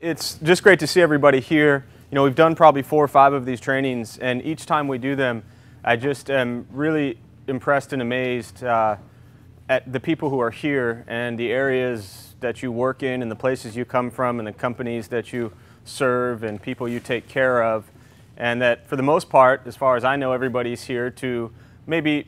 It's just great to see everybody here. You know, we've done probably 4 or 5 of these trainings, and each time we do them, I just am really impressed and amazed at the people who are here and the areas that you work in and the places you come from and the companies that you serve and people you take care of. And that for the most part, as far as I know, everybody's here to maybe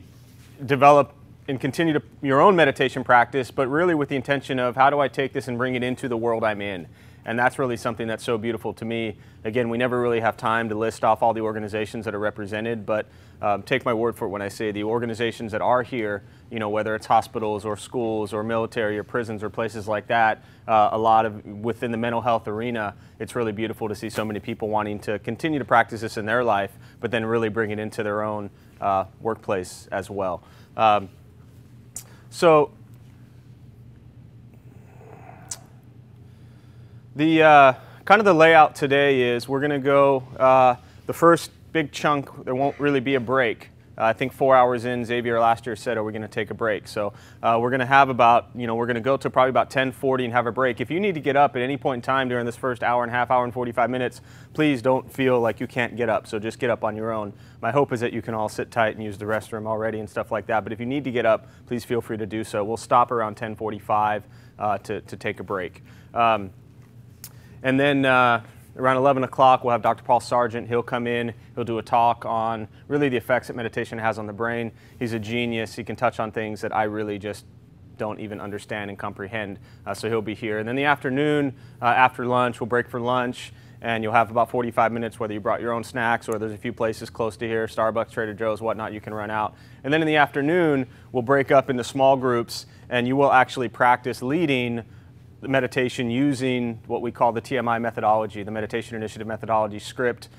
develop and continue your own meditation practice, but really with the intention of how do I take this and bring it into the world I'm in. And that's really something that's so beautiful to me. Again, we never really have time to list off all the organizations that are represented, but take my word for it when I say the organizations that are here, you know, whether it's hospitals or schools or military or prisons or places like that, a lot of within the mental health arena, it's really beautiful to see so many people wanting to continue to practice this in their life, but then really bring it into their own workplace as well. So the kind of the layout today is we're going to go the first big chunk. There won't really be a break. I think 4 hours in, Xavier last year said, "Are we going to take a break?" So we're going to have about, you know, we're going to go to probably about 10:40 and have a break. If you need to get up at any point in time during this first hour and a half, hour and 45 minutes, please don't feel like you can't get up. So just get up on your own. My hope is that you can all sit tight and use the restroom already and stuff like that. But if you need to get up, please feel free to do so. We'll stop around 10:45 to take a break. And then around 11 o'clock, we'll have Dr. Paul Sargent. He'll come in. He'll do a talk on really the effects that meditation has on the brain. He's a genius. He can touch on things that I really just don't even understand and comprehend. So he'll be here. And then the afternoon, after lunch, we'll break for lunch. And you'll have about 45 minutes, whether you brought your own snacks or there's a few places close to here, Starbucks, Trader Joe's, whatnot, you can run out. And then in the afternoon, we'll break up into small groups, and you will actually practice leading the meditation using what we call the TMI methodology, the Meditation Initiative Methodology script,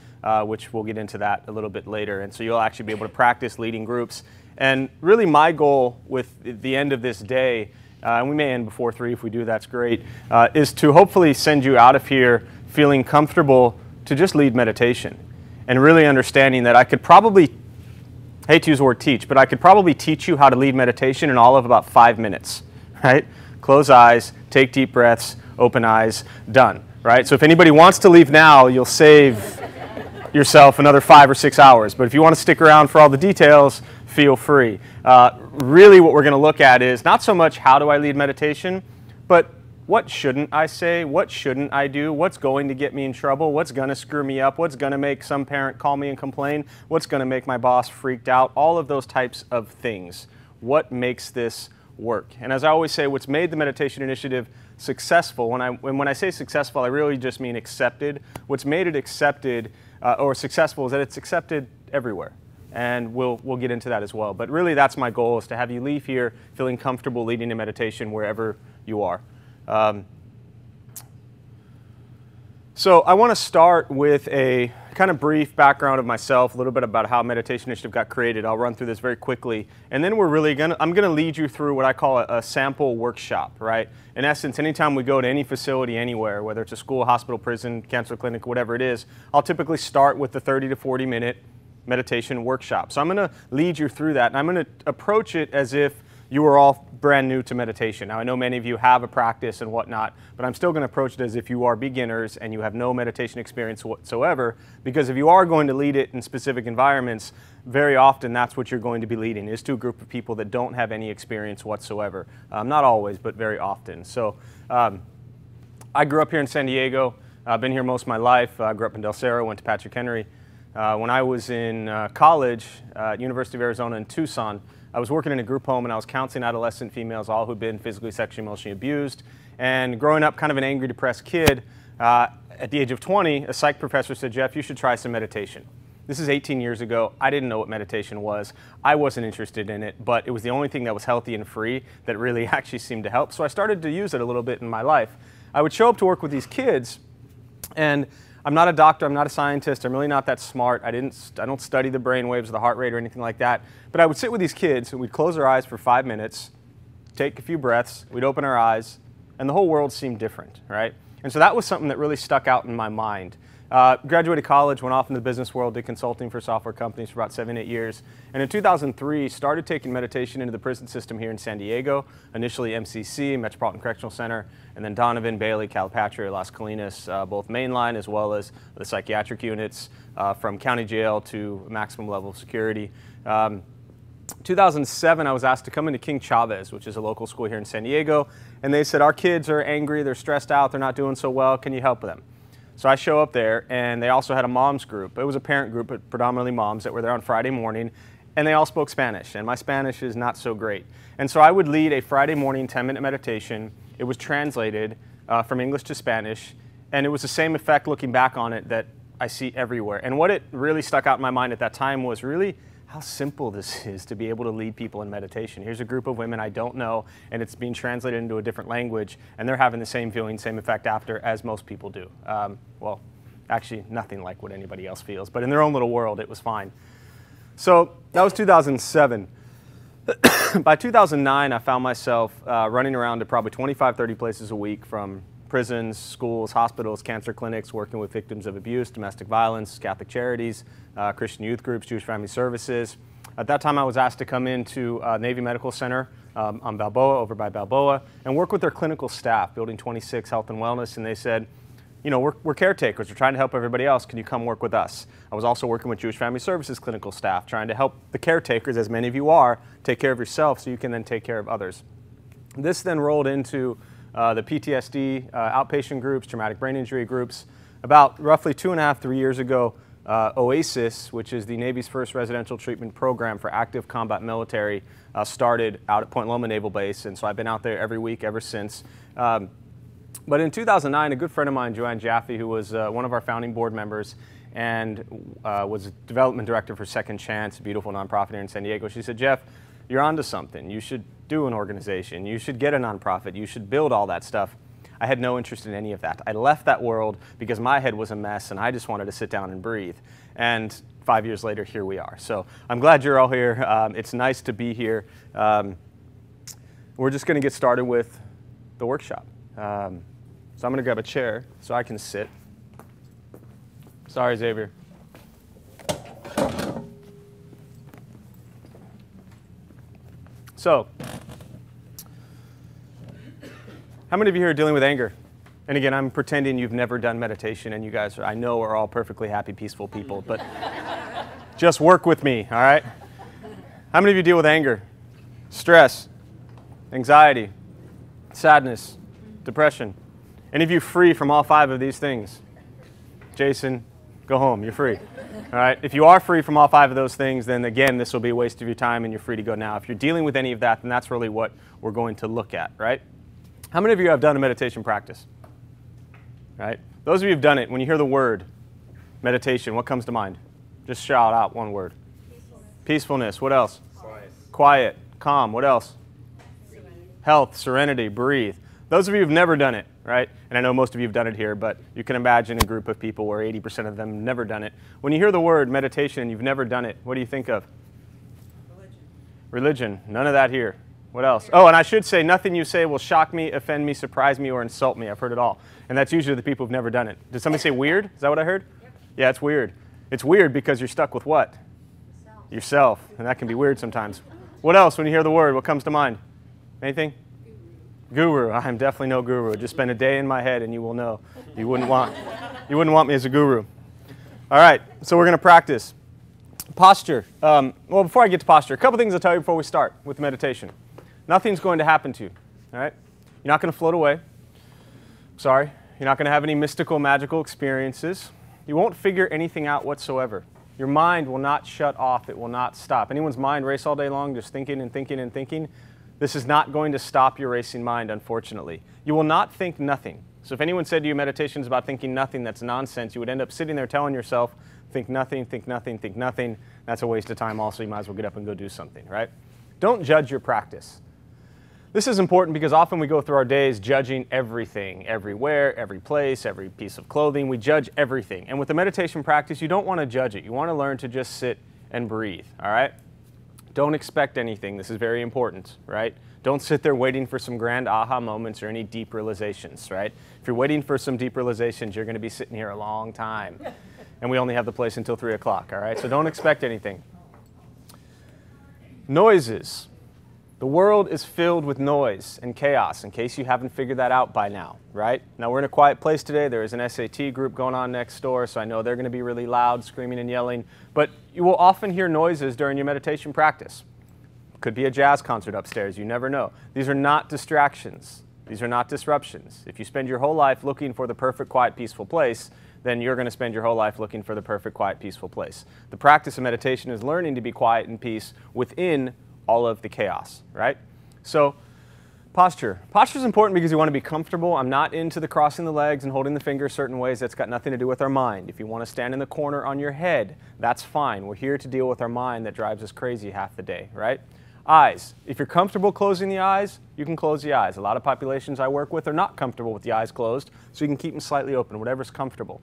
which we'll get into that a little bit later. And so you'll actually be able to practice leading groups. And really my goal with the end of this day, and we may end before 3 if we do, that's great, is to hopefully send you out of here feeling comfortable to just lead meditation and really understanding that I could probably, I hate to use the word teach, but I could probably teach you how to lead meditation in all of about 5 minutes, right? Close eyes, take deep breaths, open eyes, done, right? So if anybody wants to leave now, you'll save yourself another 5 or 6 hours. But if you want to stick around for all the details, feel free. Really what we're going to look at is not so much how do I lead meditation, but what shouldn't I say? What shouldn't I do? What's going to get me in trouble? What's going to screw me up? What's going to make some parent call me and complain? What's going to make my boss freaked out? All of those types of things. What makes this work? And as I always say, what's made the Meditation Initiative successful, when I say successful, I really just mean accepted. What's made it accepted or successful is that it's accepted everywhere. And we'll get into that as well. But really that's my goal, is to have you leave here feeling comfortable leading a meditation wherever you are. So I want to start with a kind of brief background of myself, a little bit about how Meditation Initiative got created. I'll run through this very quickly, and then I'm going to lead you through what I call a sample workshop, right? In essence, anytime we go to any facility anywhere, whether it's a school, hospital, prison, cancer clinic, whatever it is, I'll typically start with the 30 to 40 minute meditation workshop. So I'm going to lead you through that, and I'm going to approach it as if you are all brand new to meditation. Now I know many of you have a practice and whatnot, but I'm still going to approach it as if you are beginners and you have no meditation experience whatsoever, because if you are going to lead it in specific environments, very often that's what you're going to be leading, is to a group of people that don't have any experience whatsoever. Not always, but very often. So I grew up here in San Diego. I've been here most of my life. I grew up in Del Cerro, went to Patrick Henry. When I was in college at University of Arizona in Tucson, I was working in a group home and I was counseling adolescent females, all who'd been physically, sexually, emotionally abused. And growing up kind of an angry, depressed kid, at the age of 20, a psych professor said, "Jeff, you should try some meditation." This is 18 years ago. I didn't know what meditation was. I wasn't interested in it, but it was the only thing that was healthy and free that really actually seemed to help. So I started to use it a little bit in my life. I would show up to work with these kids, and I'm not a doctor, I'm not a scientist, I'm really not that smart. I don't study the brain waves or the heart rate or anything like that. But I would sit with these kids and we'd close our eyes for 5 minutes, take a few breaths, we'd open our eyes, and the whole world seemed different, right? And so that was something that really stuck out in my mind. Graduated college, went off in the business world, did consulting for software companies for about 7, 8 years. And in 2003, started taking meditation into the prison system here in San Diego, initially MCC, Metropolitan Correctional Center, and then Donovan, Bailey, Calipatria, Las Colinas, both mainline as well as the psychiatric units, from county jail to maximum level of security. 2007, I was asked to come into King Chavez, which is a local school here in San Diego, and they said, our kids are angry, they're stressed out, they're not doing so well, can you help them? So I show up there, and they also had a moms group. It was a parent group, but predominantly moms that were there on Friday morning, and they all spoke Spanish, and my Spanish is not so great. And so I would lead a Friday morning 10-minute meditation. It was translated from English to Spanish, and it was the same effect looking back on it that I see everywhere. And what it really stuck out in my mind at that time was really how simple this is to be able to lead people in meditation. Here's a group of women I don't know, and it's being translated into a different language, and they're having the same feeling, same effect after as most people do. Well, actually, nothing like what anybody else feels, but in their own little world, it was fine. So that was 2007. By 2009, I found myself running around to probably 25, 30 places a week, from prisons, schools, hospitals, cancer clinics, working with victims of abuse, domestic violence, Catholic charities, Christian youth groups, Jewish Family Services. At that time, I was asked to come into Navy Medical Center on Balboa, over by Balboa, and work with their clinical staff, Building 26 Health and Wellness, and they said, you know, we're caretakers, we're trying to help everybody else, can you come work with us? I was also working with Jewish Family Services clinical staff, trying to help the caretakers, as many of you are, take care of yourself so you can then take care of others. This then rolled into the PTSD outpatient groups, traumatic brain injury groups. About roughly 2.5, 3 years ago, OASIS, which is the Navy's first residential treatment program for active combat military, started out at Point Loma Naval Base, and so I've been out there every week ever since. But in 2009, a good friend of mine, Joanne Jaffe, who was one of our founding board members and was development director for Second Chance, a beautiful nonprofit here in San Diego, she said, Jeff, you're onto something. You should do an organization. You should get a nonprofit. You should build all that stuff. I had no interest in any of that. I left that world because my head was a mess and I just wanted to sit down and breathe. And 5 years later, here we are. So I'm glad you're all here. It's nice to be here. We're just going to get started with the workshop. So I'm going to grab a chair so I can sit. Sorry, Xavier. So, how many of you here are dealing with anger? And again, I'm pretending you've never done meditation, and you guys, I know, are all perfectly happy, peaceful people, but just work with me, all right? How many of you deal with anger, stress, anxiety, sadness, depression? Any of you free from all 5 of these things? Jason, go home, you're free. All right, if you are free from all 5 of those things, then again, this will be a waste of your time and you're free to go now. If you're dealing with any of that, then that's really what we're going to look at, right? How many of you have done a meditation practice? Right? Those of you who've done it, when you hear the word meditation, what comes to mind? Just shout out one word. Peacefulness. Peacefulness. What else? Quiet. Quiet. Calm. What else? Serenity. Health, serenity, breathe. Those of you who've never done it, right? And I know most of you have done it here, but you can imagine a group of people where 80% of them have never done it. When you hear the word meditation and you've never done it, what do you think of? Religion. Religion. None of that here. What else? Oh, and I should say, nothing you say will shock me, offend me, surprise me, or insult me. I've heard it all. And that's usually the people who've never done it. Did somebody say weird? Is that what I heard? Yep. Yeah, it's weird. It's weird because you're stuck with what? Yourself. And that can be weird sometimes. What else when you hear the word? What comes to mind? Anything? Guru. I'm definitely no guru. Just spend a day in my head and you will know. You wouldn't want me as a guru. All right, so we're going to practice. Posture. Well, before I get to posture, a couple things I'll tell you before we start with meditation. Nothing's going to happen to you, all right? You're not going to float away. Sorry. You're not going to have any mystical, magical experiences. You won't figure anything out whatsoever. Your mind will not shut off. It will not stop. Anyone's mind race all day long, just thinking and thinking and thinking? This is not going to stop your racing mind, unfortunately. You will not think nothing. So if anyone said to you meditation is about thinking nothing, that's nonsense. You would end up sitting there telling yourself, think nothing, think nothing, think nothing. That's a waste of time also. You might as well get up and go do something, right? Don't judge your practice. This is important because often we go through our days judging everything, everywhere, every place, every piece of clothing. We judge everything. And with the meditation practice, you don't want to judge it. You want to learn to just sit and breathe, all right? Don't expect anything. This is very important, right? Don't sit there waiting for some grand aha moments or any deep realizations, right? If you're waiting for some deep realizations, you're going to be sitting here a long time. And we only have the place until 3 o'clock, all right? So don't expect anything. Noises. The world is filled with noise and chaos, in case you haven't figured that out by now, right? Now, we're in a quiet place today. There is an SAT group going on next door, so I know they're going to be really loud, screaming and yelling. But you will often hear noises during your meditation practice. Could be a jazz concert upstairs. You never know. These are not distractions. These are not disruptions. If you spend your whole life looking for the perfect, quiet, peaceful place, then you're going to spend your whole life looking for the perfect, quiet, peaceful place. The practice of meditation is learning to be quiet and peace within all of the chaos, right? So posture. Posture is important because you want to be comfortable. I'm not into the crossing the legs and holding the fingers certain ways. That's got nothing to do with our mind. If you want to stand in the corner on your head, that's fine. We're here to deal with our mind that drives us crazy half the day, right? Eyes. If you're comfortable closing the eyes, you can close the eyes. A lot of populations I work with are not comfortable with the eyes closed, so you can keep them slightly open, whatever's comfortable.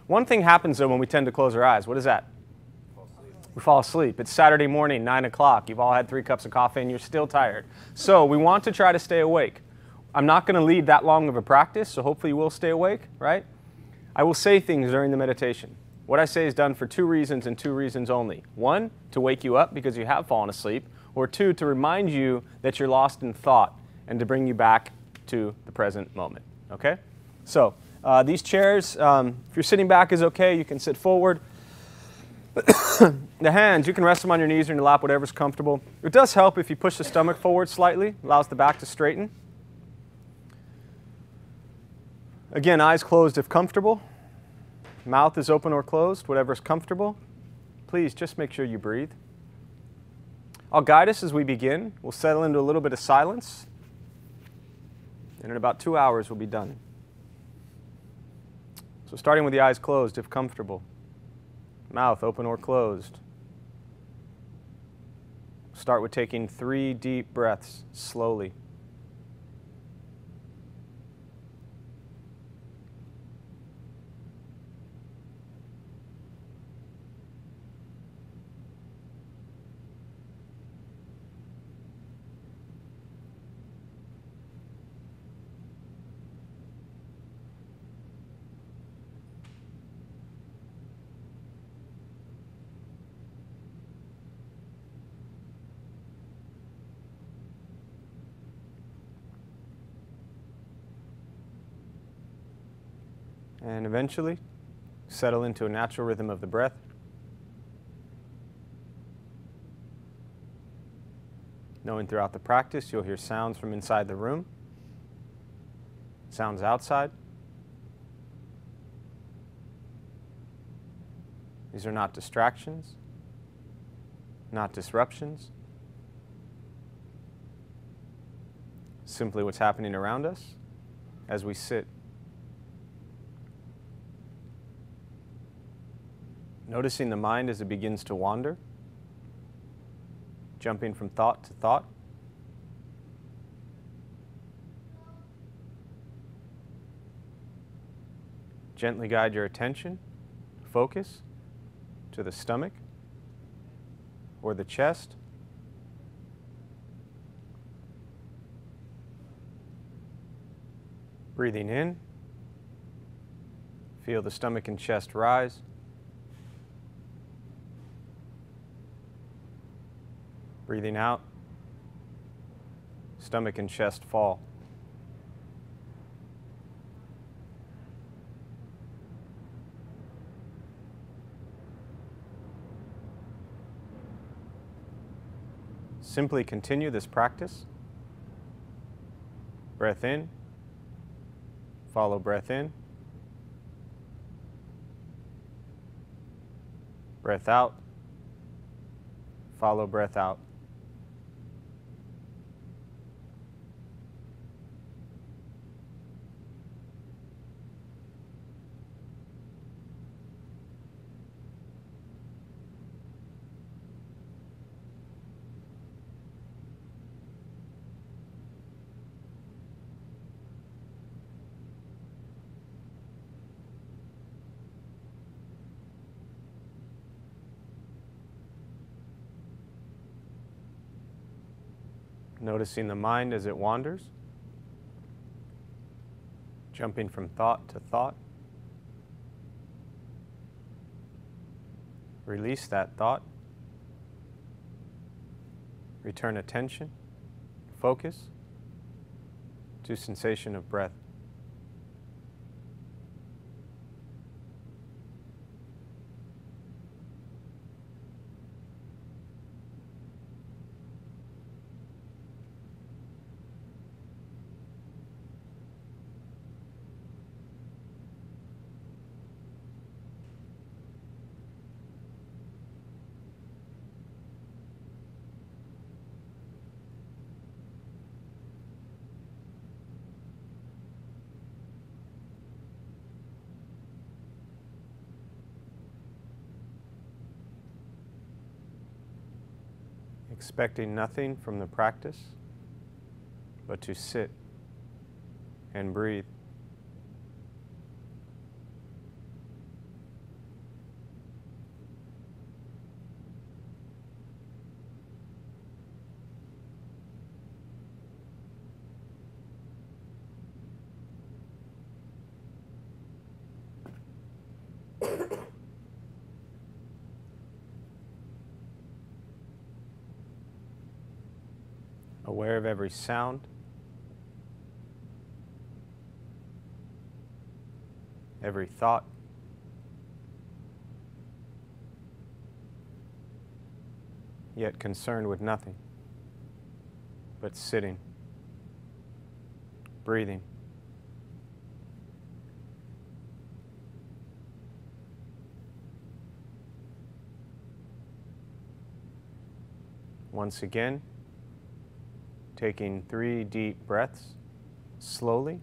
One thing happens, though, when we tend to close our eyes. What is that? We fall asleep. It's Saturday morning, 9 o'clock. You've all had 3 cups of coffee and you're still tired. So we want to try to stay awake. I'm not going to lead that long of a practice, so hopefully you will stay awake, right? I will say things during the meditation. What I say is done for 2 reasons and 2 reasons only. 1, to wake you up because you have fallen asleep, or 2, to remind you that you're lost in thought and to bring you back to the present moment, okay? So these chairs, if you're sitting back is okay. You can sit forward. The hands, you can rest them on your knees or in your lap, whatever's comfortable. It does help if you push the stomach forward slightly, allows the back to straighten. Again, eyes closed if comfortable. Mouth is open or closed, whatever's comfortable. Please just make sure you breathe. I'll guide us as we begin. We'll settle into a little bit of silence. And in about 2 hours, we'll be done. So starting with the eyes closed if comfortable. Mouth open or closed. Start with taking 3 deep breaths slowly. And eventually, settle into a natural rhythm of the breath. Knowing throughout the practice, you'll hear sounds from inside the room, sounds outside. These are not distractions, not disruptions. Simply what's happening around us as we sit. Noticing the mind as it begins to wander, jumping from thought to thought. Gently guide your attention, focus, to the stomach or the chest. Breathing in, feel the stomach and chest rise. Breathing out, stomach and chest fall. Simply continue this practice. Breath in, follow breath in. Breath out, follow breath out. Noticing the mind as it wanders, jumping from thought to thought. Release that thought. Return attention, focus to sensation of breath. Expecting nothing from the practice, but to sit and breathe. Aware of every sound, every thought, yet concerned with nothing but sitting, breathing. Once again, taking 3 deep breaths slowly.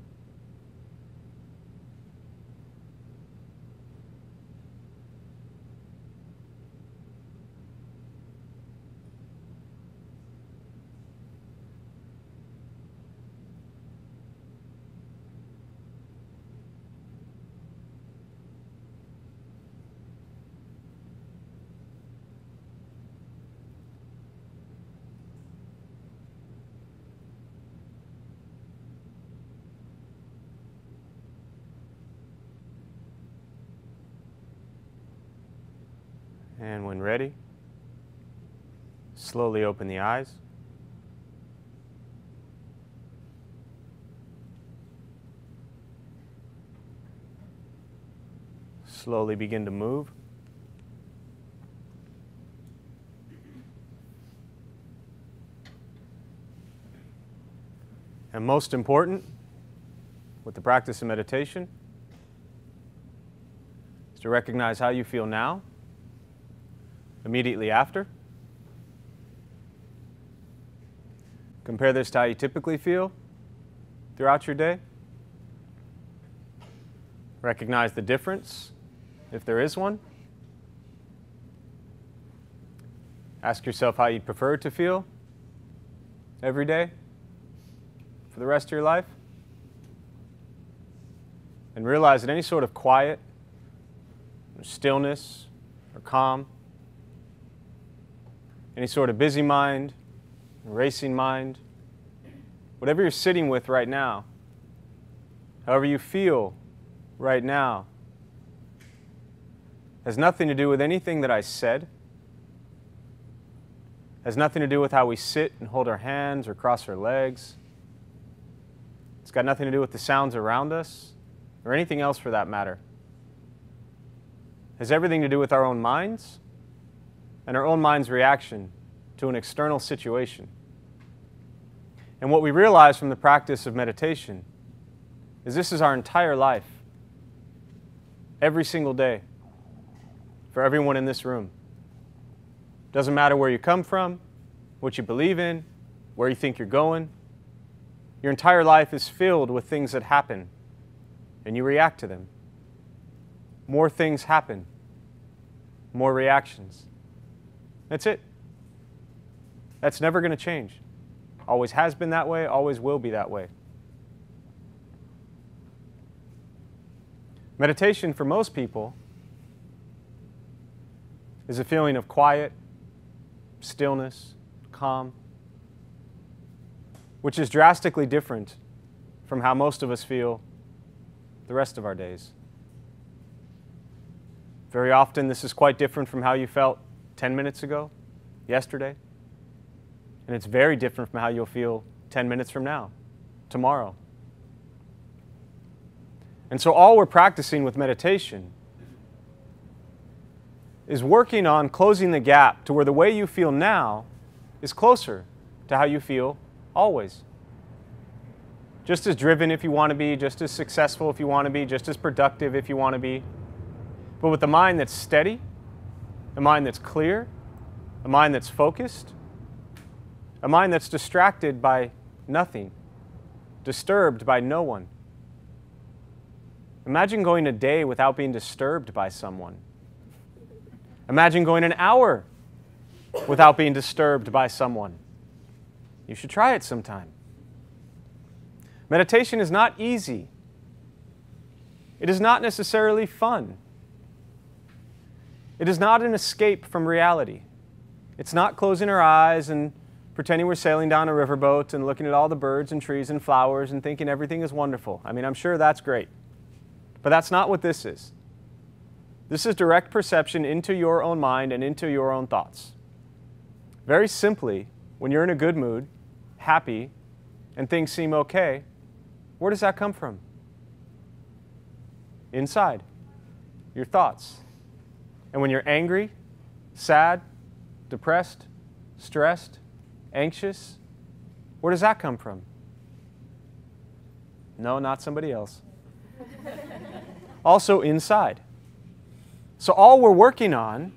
And when ready, slowly open the eyes. Slowly begin to move. And most important, with the practice of meditation, is to recognize how you feel now, immediately after. Compare this to how you typically feel throughout your day. Recognize the difference, if there is one. Ask yourself how you'd prefer to feel every day for the rest of your life. And realize that any sort of quiet, or stillness, or calm, any sort of busy mind, racing mind, whatever you're sitting with right now, however you feel right now, has nothing to do with anything that I said, has nothing to do with how we sit and hold our hands or cross our legs. It's got nothing to do with the sounds around us or anything else for that matter. It has everything to do with our own minds and our own mind's reaction to an external situation. And what we realize from the practice of meditation is this is our entire life, every single day, for everyone in this room. Doesn't matter where you come from, what you believe in, where you think you're going. Your entire life is filled with things that happen, and you react to them. More things happen, more reactions. That's it. That's never going to change. Always has been that way, always will be that way. Meditation for most people is a feeling of quiet, stillness, calm. which is drastically different from how most of us feel the rest of our days. Very often, this is quite different from how you felt 10 minutes ago, yesterday. And it's very different from how you'll feel 10 minutes from now, tomorrow. And so all we're practicing with meditation is working on closing the gap to where the way you feel now is closer to how you feel always. Just as driven if you want to be, just as successful if you want to be, just as productive if you want to be. But with a mind that's steady, a mind that's clear, a mind that's focused, a mind that's distracted by nothing, disturbed by no one. Imagine going a day without being disturbed by someone. Imagine going an hour without being disturbed by someone. You should try it sometime. Meditation is not easy. It is not necessarily fun. It is not an escape from reality. It's not closing our eyes and pretending we're sailing down a riverboat and looking at all the birds and trees and flowers and thinking everything is wonderful. I mean, I'm sure that's great. But that's not what this is. This is direct perception into your own mind and into your own thoughts. Very simply, when you're in a good mood, happy, and things seem okay, where does that come from? Inside, your thoughts. And when you're angry, sad, depressed, stressed, anxious, where does that come from? No, not somebody else. Also inside. So all we're working on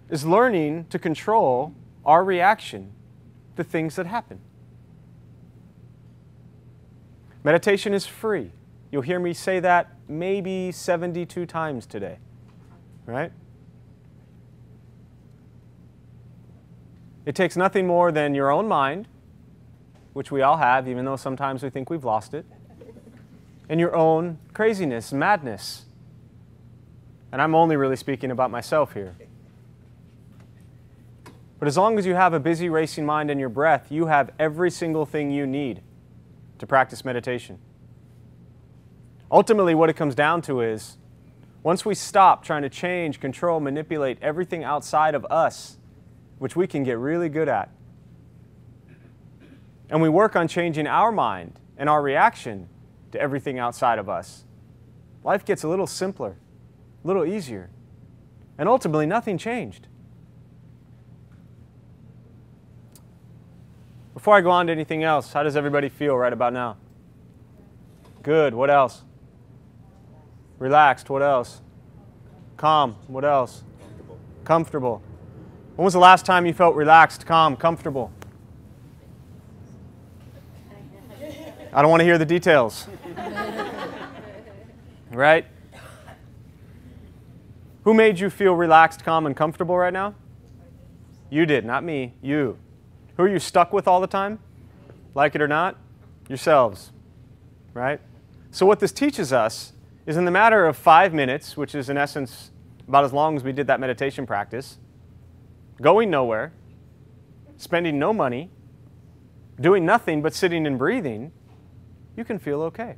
is learning to control our reaction to things that happen. Meditation is free. You'll hear me say that maybe 72 times today, right? It takes nothing more than your own mind, which we all have, even though sometimes we think we've lost it, and your own craziness, madness. And I'm only really speaking about myself here. But as long as you have a busy, racing mind and your breath, you have every single thing you need to practice meditation. Ultimately, what it comes down to is, once we stop trying to change, control, manipulate everything outside of us, which we can get really good at, and we work on changing our mind and our reaction to everything outside of us, life gets a little simpler, a little easier, and ultimately nothing changed. Before I go on to anything else, how does everybody feel right about now? Good. What else? Relaxed. What else? Calm. What else? Comfortable. When was the last time you felt relaxed, calm, comfortable? I don't want to hear the details. Right? Who made you feel relaxed, calm, and comfortable right now? You did, not me. You. Who are you stuck with all the time? Like it or not? Yourselves. Right? So what this teaches us is in the matter of 5 minutes, which is in essence about as long as we did that meditation practice, going nowhere, spending no money, doing nothing but sitting and breathing, you can feel okay.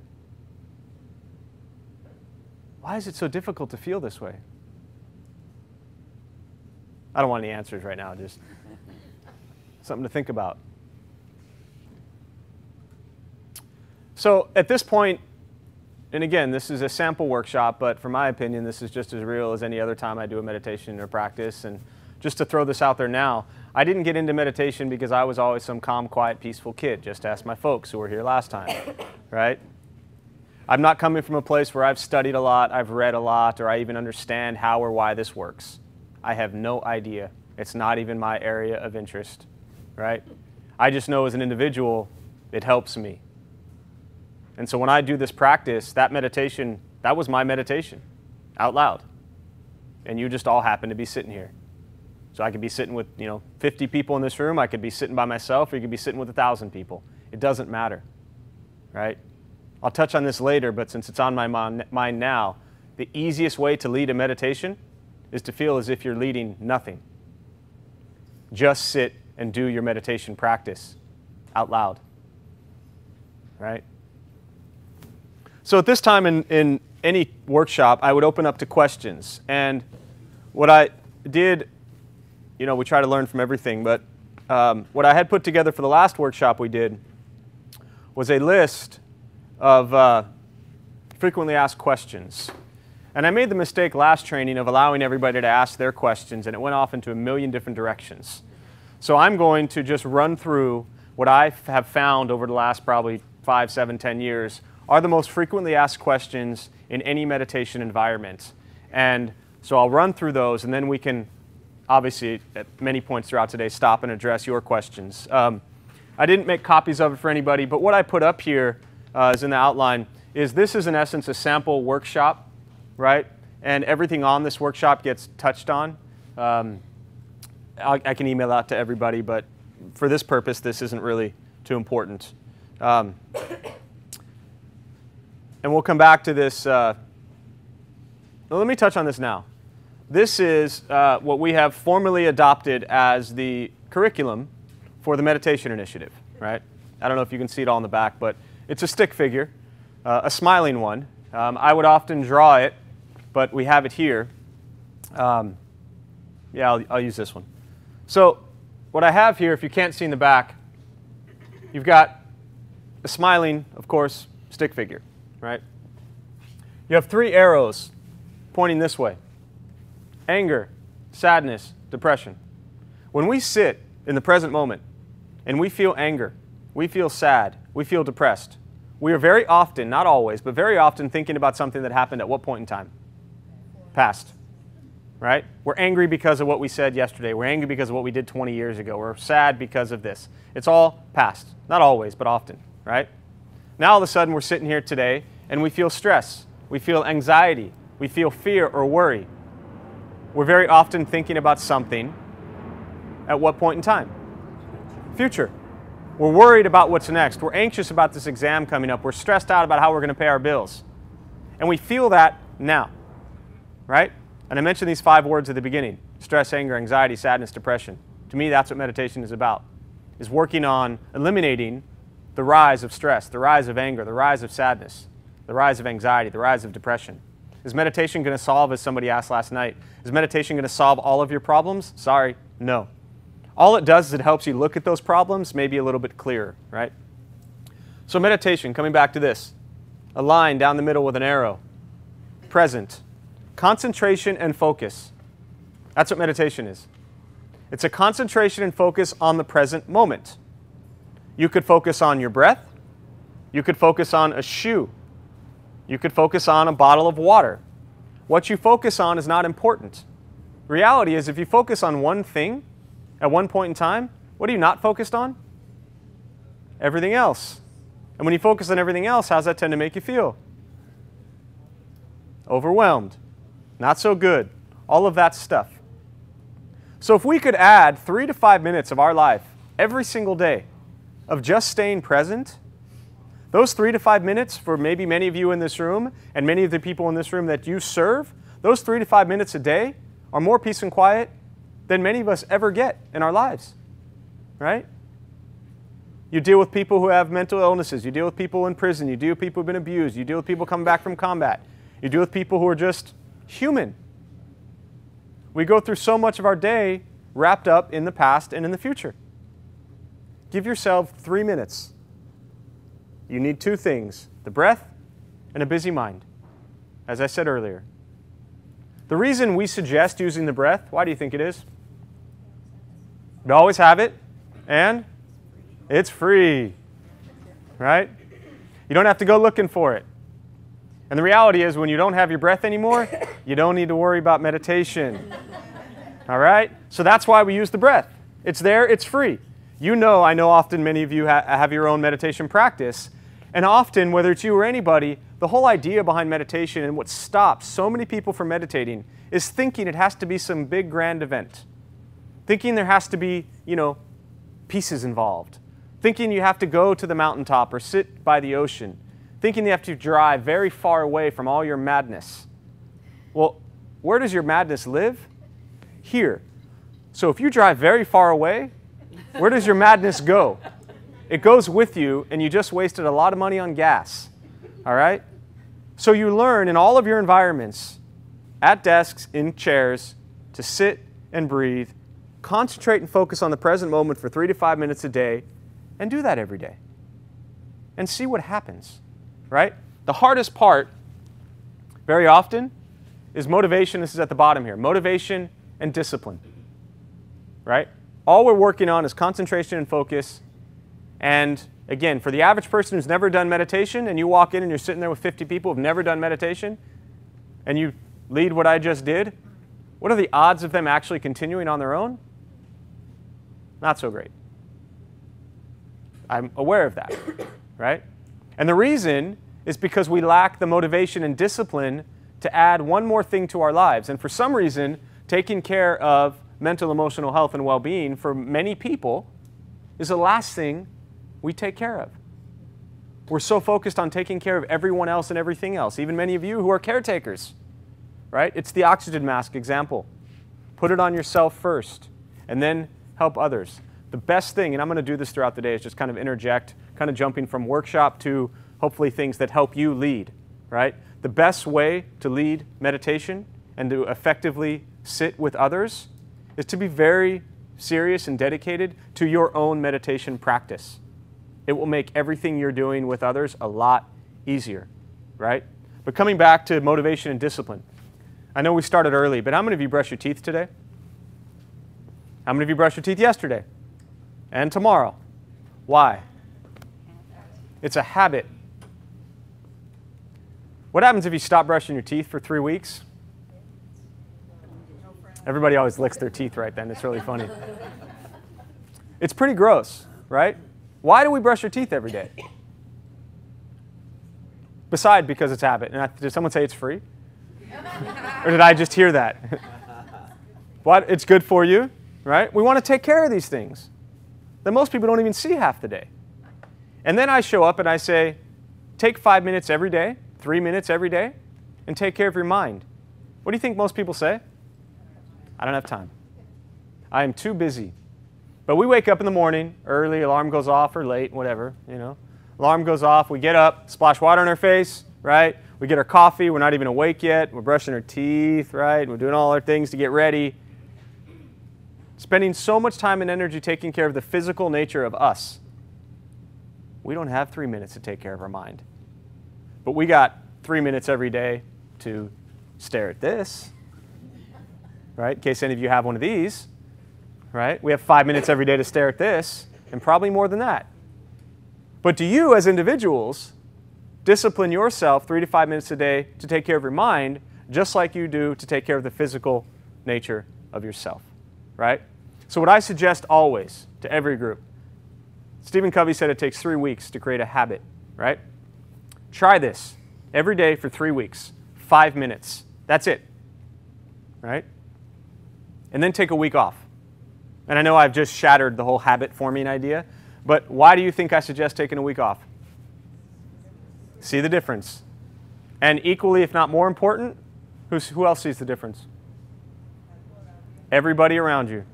Why is it so difficult to feel this way? I don't want any answers right now, just something to think about. So at this point, and again, this is a sample workshop, but for my opinion, this is just as real as any other time I do a meditation or practice. And just to throw this out there now, I didn't get into meditation because I was always some calm, quiet, peaceful kid. Just ask my folks who were here last time, right? I'm not coming from a place where I've studied a lot, I've read a lot, or I even understand how or why this works. I have no idea. It's not even my area of interest, right? I just know as an individual, it helps me. And so when I do this practice, that meditation, that was my meditation, out loud. And you just all happen to be sitting here. So I could be sitting with, 50 people in this room, I could be sitting by myself, or you could be sitting with 1,000 people. It doesn't matter, right? I'll touch on this later, but since it's on my mind now, the easiest way to lead a meditation is to feel as if you're leading nothing. Just sit and do your meditation practice out loud. right? So at this time in any workshop, I would open up to questions. And what I did, we try to learn from everything, but what I had put together for the last workshop we did was a list of frequently asked questions. And I made the mistake last training of allowing everybody to ask their questions, and it went off into a million different directions. So I'm going to just run through what I have found over the last probably 5, 7, 10 years are the most frequently asked questions in any meditation environment. And so I'll run through those, and then we can, obviously, at many points throughout today, stop and address your questions. I didn't make copies of it for anybody, but what I put up here is in the outline is this is, in essence, a sample workshop, right? And everything on this workshop gets touched on. I can email out to everybody, but for this purpose, this isn't really too important. And we'll come back to this. Well, let me touch on this now. This is what we have formally adopted as the curriculum for the Meditation Initiative, right? I don't know if you can see it all in the back, but it's a stick figure, a smiling one. I would often draw it, but we have it here. Yeah, I'll use this one. So what I have here, if you can't see in the back, you've got a smiling, of course, stick figure, right? You have 3 arrows pointing this way: anger, sadness, depression. When we sit in the present moment and we feel anger, we feel sad, we feel depressed, we are very often, not always, but very often thinking about something that happened at what point in time? Past, right? We're angry because of what we said yesterday. We're angry because of what we did 20 years ago. We're sad because of this. It's all past. Not always, but often, right? Now all of a sudden we're sitting here today and we feel stress. We feel anxiety. We feel fear or worry. We're very often thinking about something at what point in time? Future. We're worried about what's next. We're anxious about this exam coming up. We're stressed out about how we're going to pay our bills. And we feel that now, right? And I mentioned these 5 words at the beginning: stress, anger, anxiety, sadness, depression. To me, that's what meditation is about, is working on eliminating the rise of stress, the rise of anger, the rise of sadness, the rise of anxiety, the rise of depression. Is meditation going to solve, as somebody asked last night, is meditation going to solve all of your problems? Sorry, no. All it does is it helps you look at those problems maybe a little bit clearer, right? So meditation, coming back to this, a line down the middle with an arrow, present, concentration and focus. That's what meditation is. It's a concentration and focus on the present moment. You could focus on your breath. You could focus on a shoe. You could focus on a bottle of water. What you focus on is not important. The reality is, if you focus on one thing at one point in time, what are you not focused on? Everything else. And when you focus on everything else, how does that tend to make you feel? Overwhelmed. Not so good. All of that stuff. So if we could add 3 to 5 minutes of our life every single day of just staying present, those 3 to 5 minutes for maybe many of you in this room and many of the people in this room that you serve, those 3 to 5 minutes a day are more peace and quiet than many of us ever get in our lives, right? You deal with people who have mental illnesses. You deal with people in prison. You deal with people who have been abused. You deal with people coming back from combat. You deal with people who are just human. We go through so much of our day wrapped up in the past and in the future. Give yourself 3 minutes. You need 2 things: the breath and a busy mind, as I said earlier. The reason we suggest using the breath, why do you think it is? We always have it, and it's free, right? You don't have to go looking for it. And the reality is, when you don't have your breath anymore, you don't need to worry about meditation. All right? So that's why we use the breath. It's there, it's free. I know often many of you have your own meditation practice. And often, whether it's you or anybody, the whole idea behind meditation and what stops so many people from meditating is thinking it has to be some big grand event. Thinking there has to be, pieces involved. Thinking you have to go to the mountaintop or sit by the ocean. Thinking you have to drive very far away from all your madness. Well, where does your madness live? Here. So if you drive very far away, where does your madness go? It goes with you, and you just wasted a lot of money on gas. All right? So you learn in all of your environments, at desks, in chairs, to sit and breathe, concentrate and focus on the present moment for 3 to 5 minutes a day, and do that every day. And see what happens, right? The hardest part, very often, is motivation. This is at the bottom here. Motivation and discipline, right? All we're working on is concentration and focus. And again, for the average person who's never done meditation, and you walk in and you're sitting there with 50 people who've never done meditation, and you lead what I just did, what are the odds of them actually continuing on their own? Not so great. I'm aware of that, right? And the reason is because we lack the motivation and discipline to add one more thing to our lives. And for some reason, taking care of mental, emotional health and well-being for many people is the last thing we take care of. We're so focused on taking care of everyone else and everything else, even many of you who are caretakers, right? It's the oxygen mask example. Put it on yourself first, and then help others. The best thing, and I'm going to do this throughout the day, is just kind of interject, kind of jumping from workshop to hopefully things that help you lead, right? The best way to lead meditation and to effectively sit with others is to be very serious and dedicated to your own meditation practice. It will make everything you're doing with others a lot easier, right? But coming back to motivation and discipline, I know we started early, but how many of you brush your teeth today? How many of you brushed your teeth yesterday? And tomorrow? Why? It's a habit. What happens if you stop brushing your teeth for 3 weeks? Everybody always licks their teeth right then. It's really funny. It's pretty gross, right? Why do we brush our teeth every day? Besides because it's habit. And did someone say it's free? Or did I just hear that? What? It's good for you, right? We want to take care of these things that most people don't even see half the day. And then I show up and I say, take 5 minutes every day, 3 minutes every day, and take care of your mind. What do you think most people say? I don't have time. I am too busy. But we wake up in the morning, early, alarm goes off, or late, whatever, you know. Alarm goes off, we get up, splash water on our face, right? We get our coffee, we're not even awake yet, we're brushing our teeth, right? We're doing all our things to get ready. Spending so much time and energy taking care of the physical nature of us. We don't have 3 minutes to take care of our mind. But we got 3 minutes every day to stare at this, right? In case any of you have one of these, right? We have 5 minutes every day to stare at this, and probably more than that. But do you, as individuals, discipline yourself 3 to 5 minutes a day to take care of your mind, just like you do to take care of the physical nature of yourself, right? So what I suggest always to every group, Stephen Covey said it takes 3 weeks to create a habit, right? Try this every day for 3 weeks, 5 minutes. That's it, right? And then take a week off. And I know I've just shattered the whole habit forming idea, but why do you think I suggest taking a week off? See the difference. And equally, if not more important, who else sees the difference? Everybody around you.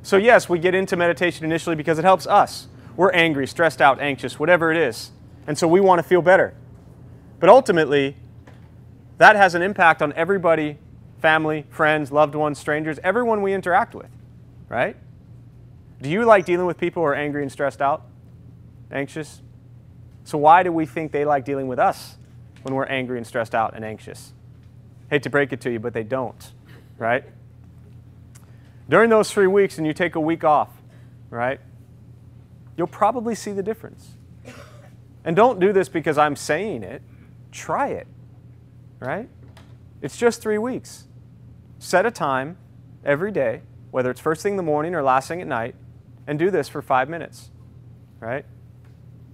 So yes, we get into meditation initially because it helps us. We're angry, stressed out, anxious, whatever it is. And so we want to feel better. But ultimately, that has an impact on everybody, family, friends, loved ones, strangers, everyone we interact with, right? Do you like dealing with people who are angry and stressed out, anxious? So why do we think they like dealing with us when we're angry and stressed out and anxious? Hate to break it to you, but they don't, right? During those 3 weeks, and you take a week off, right, you'll probably see the difference. And don't do this because I'm saying it. Try it, right? It's just 3 weeks. Set a time every day, whether it's first thing in the morning or last thing at night, and do this for 5 minutes, right?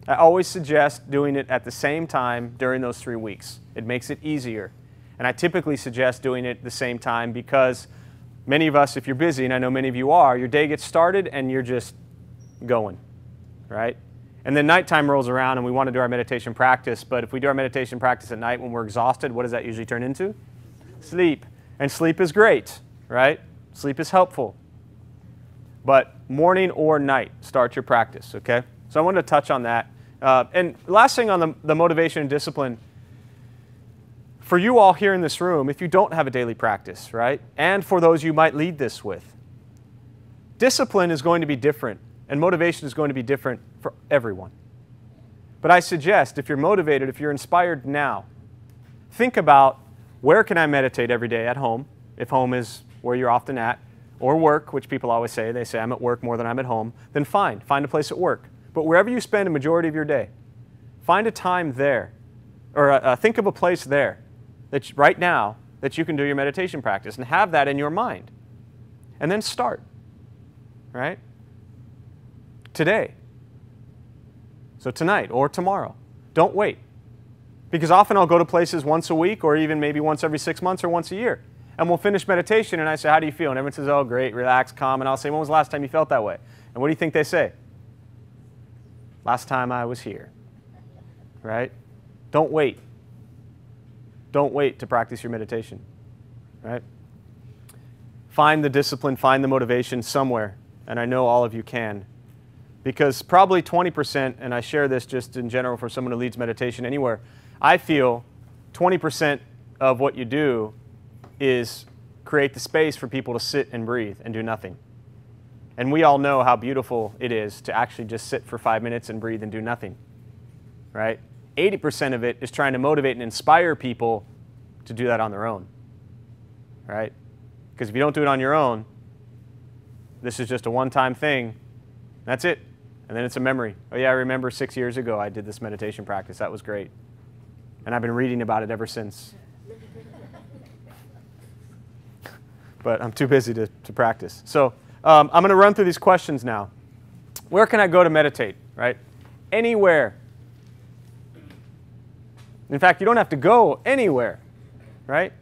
I always suggest doing it at the same time during those 3 weeks. It makes it easier. And I typically suggest doing it at the same time because many of us, if you're busy, and I know many of you are, your day gets started and you're just going, right? And then nighttime rolls around and we want to do our meditation practice, but if we do our meditation practice at night when we're exhausted, what does that usually turn into? Sleep. And sleep is great, right? Sleep is helpful. But morning or night, start your practice, okay? So I wanted to touch on that. And last thing on the motivation and discipline, for you all here in this room, if you don't have a daily practice, right? And for those you might lead this with, discipline is going to be different and motivation is going to be different for everyone. But I suggest if you're motivated, if you're inspired now, think about where can I meditate every day at home, if home is where you're often at, or work, which people always say. They say I'm at work more than I'm at home. Then fine, find a place at work. But wherever you spend a majority of your day, find a time there, or think of a place there that right now that you can do your meditation practice and have that in your mind. And then start, right? Today. So tonight or tomorrow. Don't wait. Because often I'll go to places once a week or even maybe once every 6 months or once a year. And we'll finish meditation and I say, how do you feel? And everyone says, oh, great, relaxed, calm. And I'll say, when was the last time you felt that way? And what do you think they say? Last time I was here, right? Don't wait. Don't wait to practice your meditation, right? Find the discipline, find the motivation somewhere. And I know all of you can. Because probably 20%, and I share this just in general for someone who leads meditation anywhere, I feel 20% of what you do is create the space for people to sit and breathe and do nothing. And we all know how beautiful it is to actually just sit for 5 minutes and breathe and do nothing, right? 80% of it is trying to motivate and inspire people to do that on their own, right? Because if you don't do it on your own, this is just a one-time thing. That's it. And then it's a memory. Oh yeah, I remember 6 years ago I did this meditation practice. That was great. And I've been reading about it ever since. But I'm too busy to practice. So I'm going to run through these questions now. Where can I go to meditate, right? Anywhere. In fact, you don't have to go anywhere, right?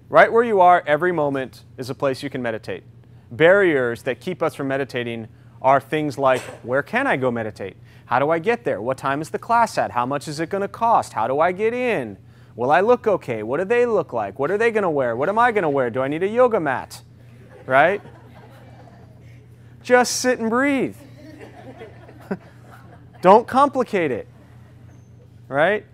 Right where you are every moment is a place you can meditate. Barriers that keep us from meditating are things like, where can I go meditate? How do I get there? What time is the class at? How much is it going to cost? How do I get in? Will I look okay? What do they look like? What are they going to wear? What am I going to wear? Do I need a yoga mat? Right? Just sit and breathe. Don't complicate it. Right?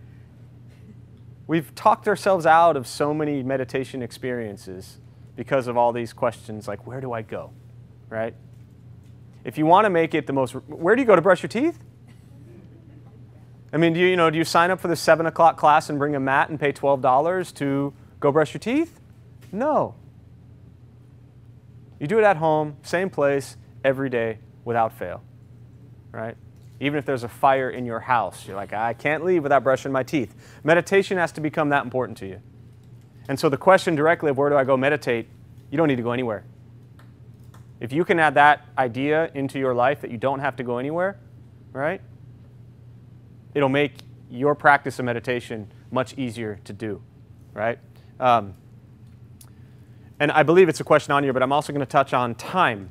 We've talked ourselves out of so many meditation experiences because of all these questions like, where do I go? Right? If you want to make it the most, where do you go to brush your teeth? I mean, do you sign up for the 7 o'clock class and bring a mat and pay $12 to go brush your teeth? No. You do it at home, same place, every day, without fail, right? Even if there's a fire in your house, you're like, I can't leave without brushing my teeth. Meditation has to become that important to you. And so the question directly of where do I go meditate, you don't need to go anywhere. If you can add that idea into your life that you don't have to go anywhere, right? It'll make your practice of meditation much easier to do, right? And I believe it's a question on here, but I'm also going to touch on time.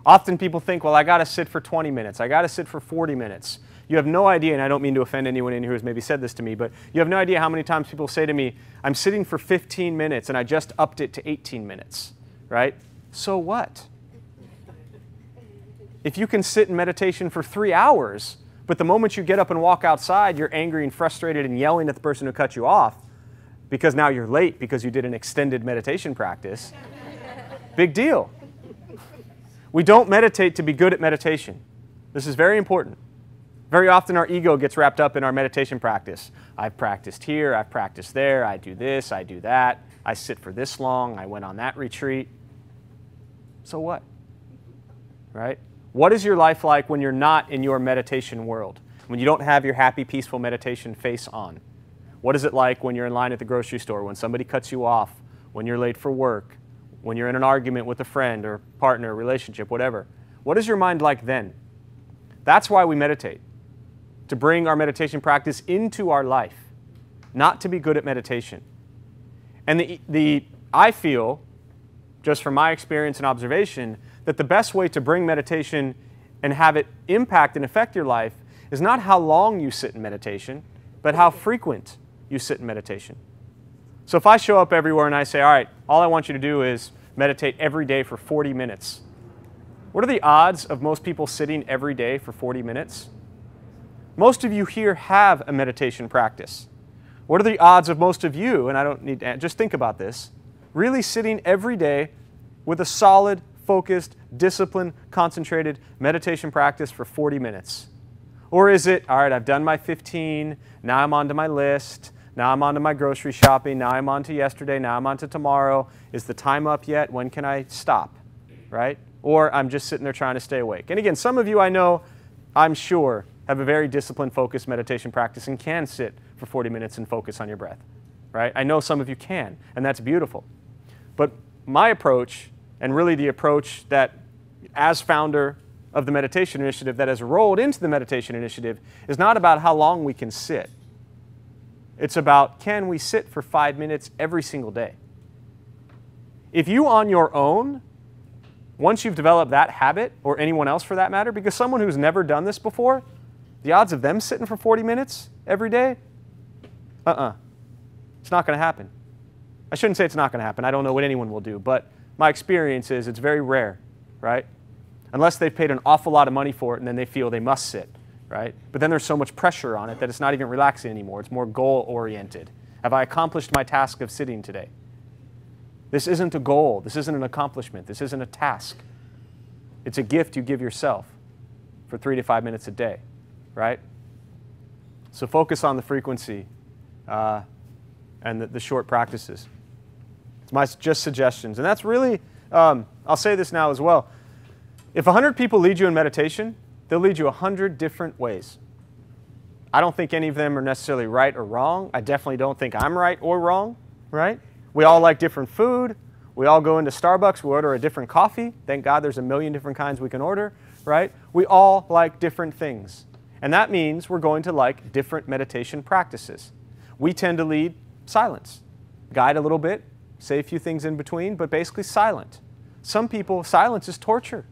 Often people think, well, I got to sit for 20 minutes. I got to sit for 40 minutes. You have no idea, and I don't mean to offend anyone in here who's maybe said this to me, but you have no idea how many times people say to me, I'm sitting for 15 minutes, and I just upped it to 18 minutes, right? So what? If you can sit in meditation for 3 hours, but the moment you get up and walk outside, you're angry and frustrated and yelling at the person who cut you off because now you're late because you did an extended meditation practice, big deal. We don't meditate to be good at meditation. This is very important. Very often our ego gets wrapped up in our meditation practice. I've practiced here, I've practiced there, I do this, I do that, I sit for this long, I went on that retreat. So what? Right? What is your life like when you're not in your meditation world? When you don't have your happy, peaceful meditation face on? What is it like when you're in line at the grocery store, when somebody cuts you off, when you're late for work, when you're in an argument with a friend or partner, relationship, whatever? What is your mind like then? That's why we meditate, to bring our meditation practice into our life, not to be good at meditation. And I feel, just from my experience and observation, that the best way to bring meditation and have it impact and affect your life is not how long you sit in meditation, but how frequent you sit in meditation. So if I show up everywhere and I say, all right, all I want you to do is meditate every day for 40 minutes. What are the odds of most people sitting every day for 40 minutes? most of you here have a meditation practice. What are the odds of most of you, and I don't need to, just think about this, really sitting every day with a solid, focused, disciplined, concentrated meditation practice for 40 minutes? Or is it, all right, I've done my 15, now I'm on to my list, now I'm on to my grocery shopping, now I'm on to yesterday, now I'm on to tomorrow. Is the time up yet? When can I stop? Right? Or I'm just sitting there trying to stay awake. And again, some of you I know, I'm sure, have a very disciplined, focused meditation practice and can sit for 40 minutes and focus on your breath. Right? I know some of you can, and that's beautiful. But my approach, and really the approach that as founder of the Meditation Initiative that has rolled into the Meditation Initiative, is not about how long we can sit. It's about, can we sit for 5 minutes every single day? If you on your own, once you've developed that habit, or anyone else for that matter, because someone who's never done this before, the odds of them sitting for 40 minutes every day, it's not going to happen. I shouldn't say it's not going to happen. I don't know what anyone will do, but my experience is it's very rare, right? Unless they've paid an awful lot of money for it and then they feel they must sit, right? But then there's so much pressure on it that it's not even relaxing anymore. It's more goal-oriented. Have I accomplished my task of sitting today? This isn't a goal. This isn't an accomplishment. This isn't a task. It's a gift you give yourself for 3 to 5 minutes a day, right? So focus on the frequency and the short practices. It's my just suggestions. And that's really, I'll say this now as well. If 100 people lead you in meditation, they'll lead you 100 different ways. I don't think any of them are necessarily right or wrong. I definitely don't think I'm right or wrong, right? We all like different food. We all go into Starbucks, we order a different coffee. Thank God there's a million different kinds we can order, right? We all like different things. And that means we're going to like different meditation practices. We tend to lead silence. Guide a little bit, say a few things in between, but basically silent. Some people, silence is torture,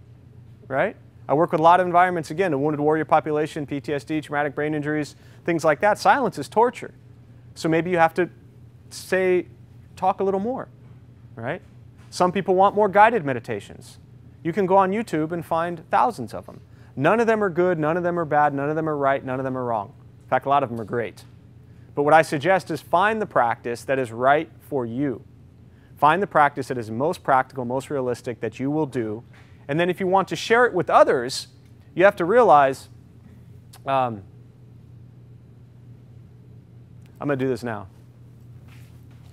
right? I work with a lot of environments, again, the wounded warrior population, PTSD, traumatic brain injuries, things like that. Silence is torture. So maybe you have to talk a little more, right? Some people want more guided meditations. You can go on YouTube and find thousands of them. None of them are good, none of them are bad, none of them are right, none of them are wrong. In fact, a lot of them are great. But what I suggest is find the practice that is right for you. Find the practice that is most practical, most realistic, that you will do. And then if you want to share it with others, you have to realize, I'm going to do this now.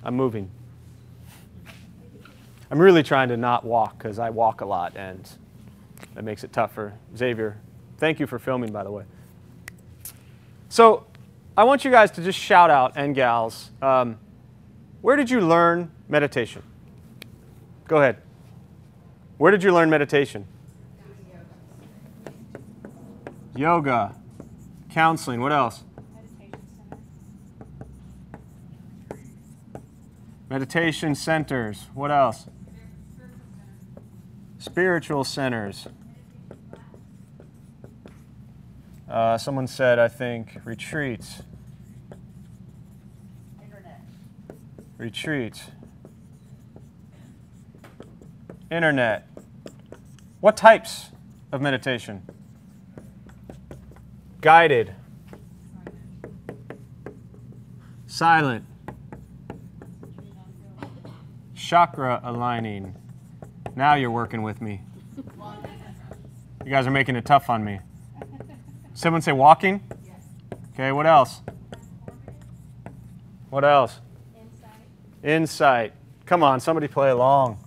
I'm moving. I'm really trying to not walk because I walk a lot and that makes it tough for Xavier. Thank you for filming, by the way. So I want you guys to just shout out, and gals, where did you learn meditation? Go ahead. Where did you learn meditation? Yoga. Counseling. What else? Meditation centers. What else? Spiritual centers. Someone said, I think, retreats. Retreats. Internet. What types of meditation? Guided. Silent. Chakra aligning. Now you're working with me. You guys are making it tough on me. Someone say walking? Okay, what else? What else? Insight. Come on, somebody play along.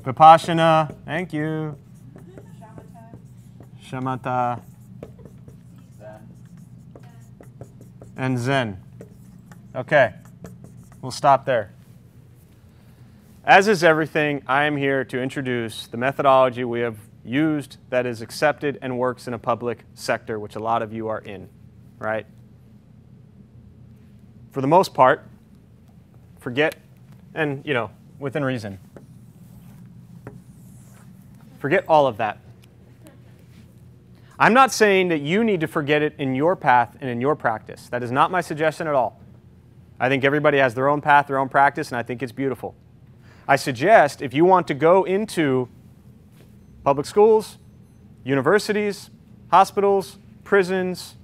Vipassana. Thank you. Shamatha. And Zen. Okay. We'll stop there. As is everything, I am here to introduce the methodology we have used that is accepted and works in a public sector, which a lot of you are in, right? For the most part, forget, and within reason, forget all of that. I'm not saying that you need to forget it in your path and in your practice. That is not my suggestion at all. I think everybody has their own path, their own practice, and I think it's beautiful. I suggest if you want to go into public schools, universities, hospitals, prisons,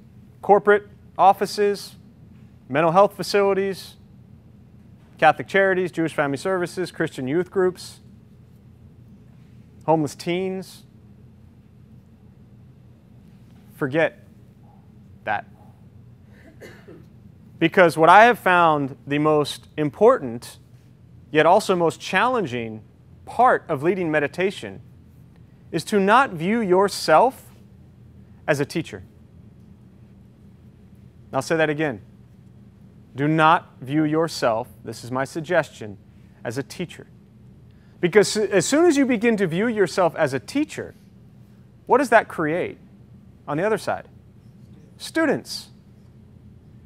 corporate offices, mental health facilities, Catholic charities, Jewish family services, Christian youth groups, homeless teens. Forget that. Because what I have found the most important, yet also most challenging part of leading meditation is to not view yourself as a teacher. I'll say that again. Do not view yourself, this is my suggestion, as a teacher. Because as soon as you begin to view yourself as a teacher, what does that create on the other side? Students.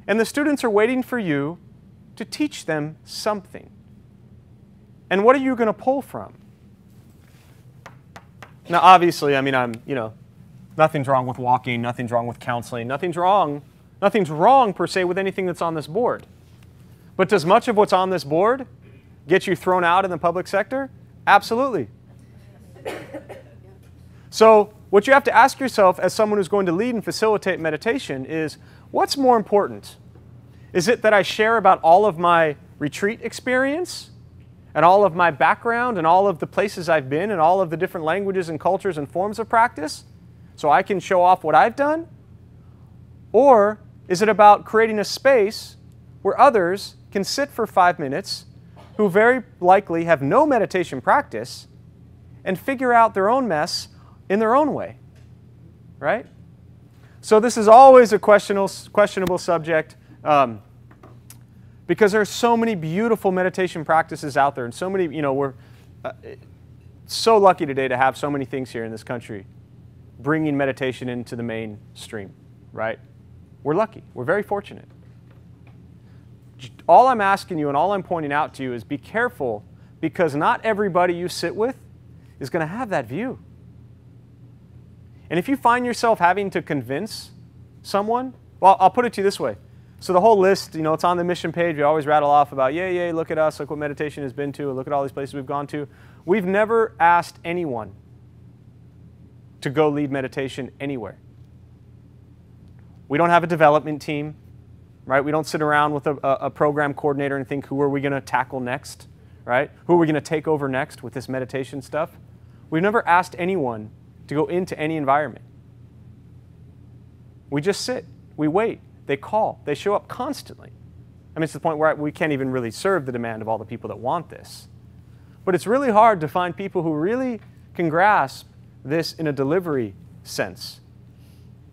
And the students are waiting for you to teach them something. And what are you going to pull from? Now, obviously, I mean, nothing's wrong with walking, nothing's wrong with counseling, nothing's wrong per se with anything that's on this board. But does much of what's on this board get you thrown out in the public sector? Absolutely. So what you have to ask yourself as someone who's going to lead and facilitate meditation is, what's more important? Is it that I share about all of my retreat experience and all of my background and all of the places I've been and all of the different languages and cultures and forms of practice so I can show off what I've done? Or is it about creating a space where others can sit for 5 minutes who very likely have no meditation practice and figure out their own mess in their own way, right? So this is always a questionable subject because there are so many beautiful meditation practices out there, and so many, we're so lucky today to have so many things here in this country bringing meditation into the mainstream, right? We're lucky. We're very fortunate. All I'm asking you and all I'm pointing out to you is be careful, because not everybody you sit with is going to have that view. And if you find yourself having to convince someone, well, I'll put it to you this way. So the whole list, it's on the mission page. We always rattle off about, yay, look at us, look what meditation has been to, look at all these places we've gone to. We've never asked anyone to go lead meditation anywhere. We don't have a development team, right? We don't sit around with a program coordinator and think, who are we going to tackle next, right? Who are we going to take over next with this meditation stuff? We've never asked anyone to go into any environment. We just sit. We wait. They call. They show up constantly. I mean, it's the point where we can't even really serve the demand of all the people that want this. But it's really hard to find people who really can grasp this in a delivery sense.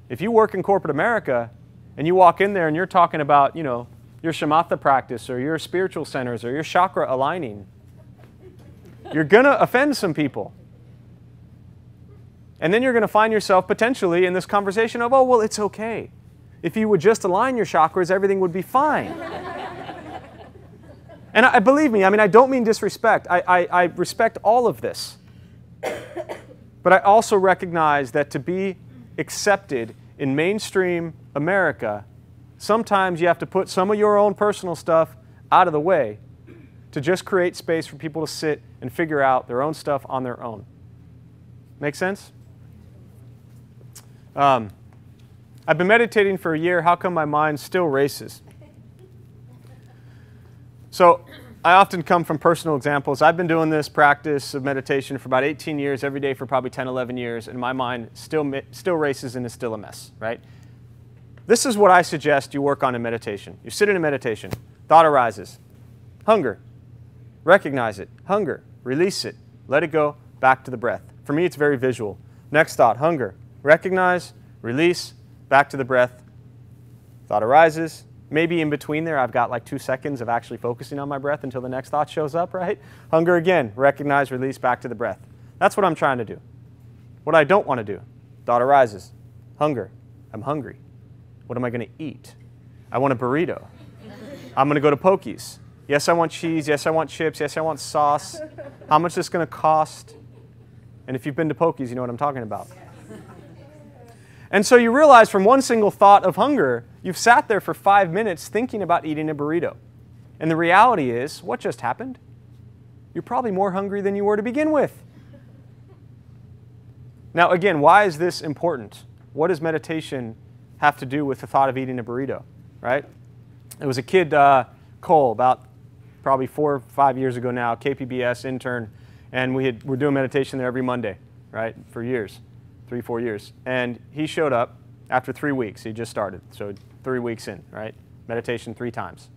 If you work in corporate America and you walk in there and you're talking about, your shamatha practice or your spiritual centers or your chakra aligning, you're going to offend some people. And then you're going to find yourself potentially in this conversation of, oh, well, it's okay. If you would just align your chakras, everything would be fine. And believe me, I don't mean disrespect. I respect all of this. But I also recognize that to be accepted in mainstream America, sometimes you have to put some of your own personal stuff out of the way to just create space for people to sit and figure out their own stuff on their own. Make sense? I've been meditating for a year. How come my mind still races? So I often come from personal examples. I've been doing this practice of meditation for about 18 years, every day for probably 10, 11 years, and my mind still races and is still a mess, right? This is what I suggest you work on in meditation. You sit in a meditation. Thought arises. Hunger. Recognize it. Hunger. Release it. Let it go. Back to the breath. For me, it's very visual. Next thought. Hunger. Recognize. Release. Back to the breath. Thought arises. Maybe in between there, I've got like 2 seconds of actually focusing on my breath until the next thought shows up, right? Hunger again. Recognize, release, back to the breath. That's what I'm trying to do. What I don't want to do. Thought arises. Hunger. I'm hungry. What am I going to eat? I want a burrito. I'm going to go to Pokies. Yes, I want cheese. Yes, I want chips. Yes, I want sauce. How much is this going to cost? And if you've been to Pokies, you know what I'm talking about. And so you realize from one single thought of hunger, you've sat there for 5 minutes thinking about eating a burrito. And the reality is, what just happened? You're probably more hungry than you were to begin with. Now again, why is this important? what does meditation have to do with the thought of eating a burrito, right? It was a kid, Cole, about probably 4 or 5 years ago now, KPBS intern, and we're doing meditation there every Monday, right, for years, 3, 4 years. And he showed up after 3 weeks. He just started, so 3 weeks in, right? Meditation 3 times.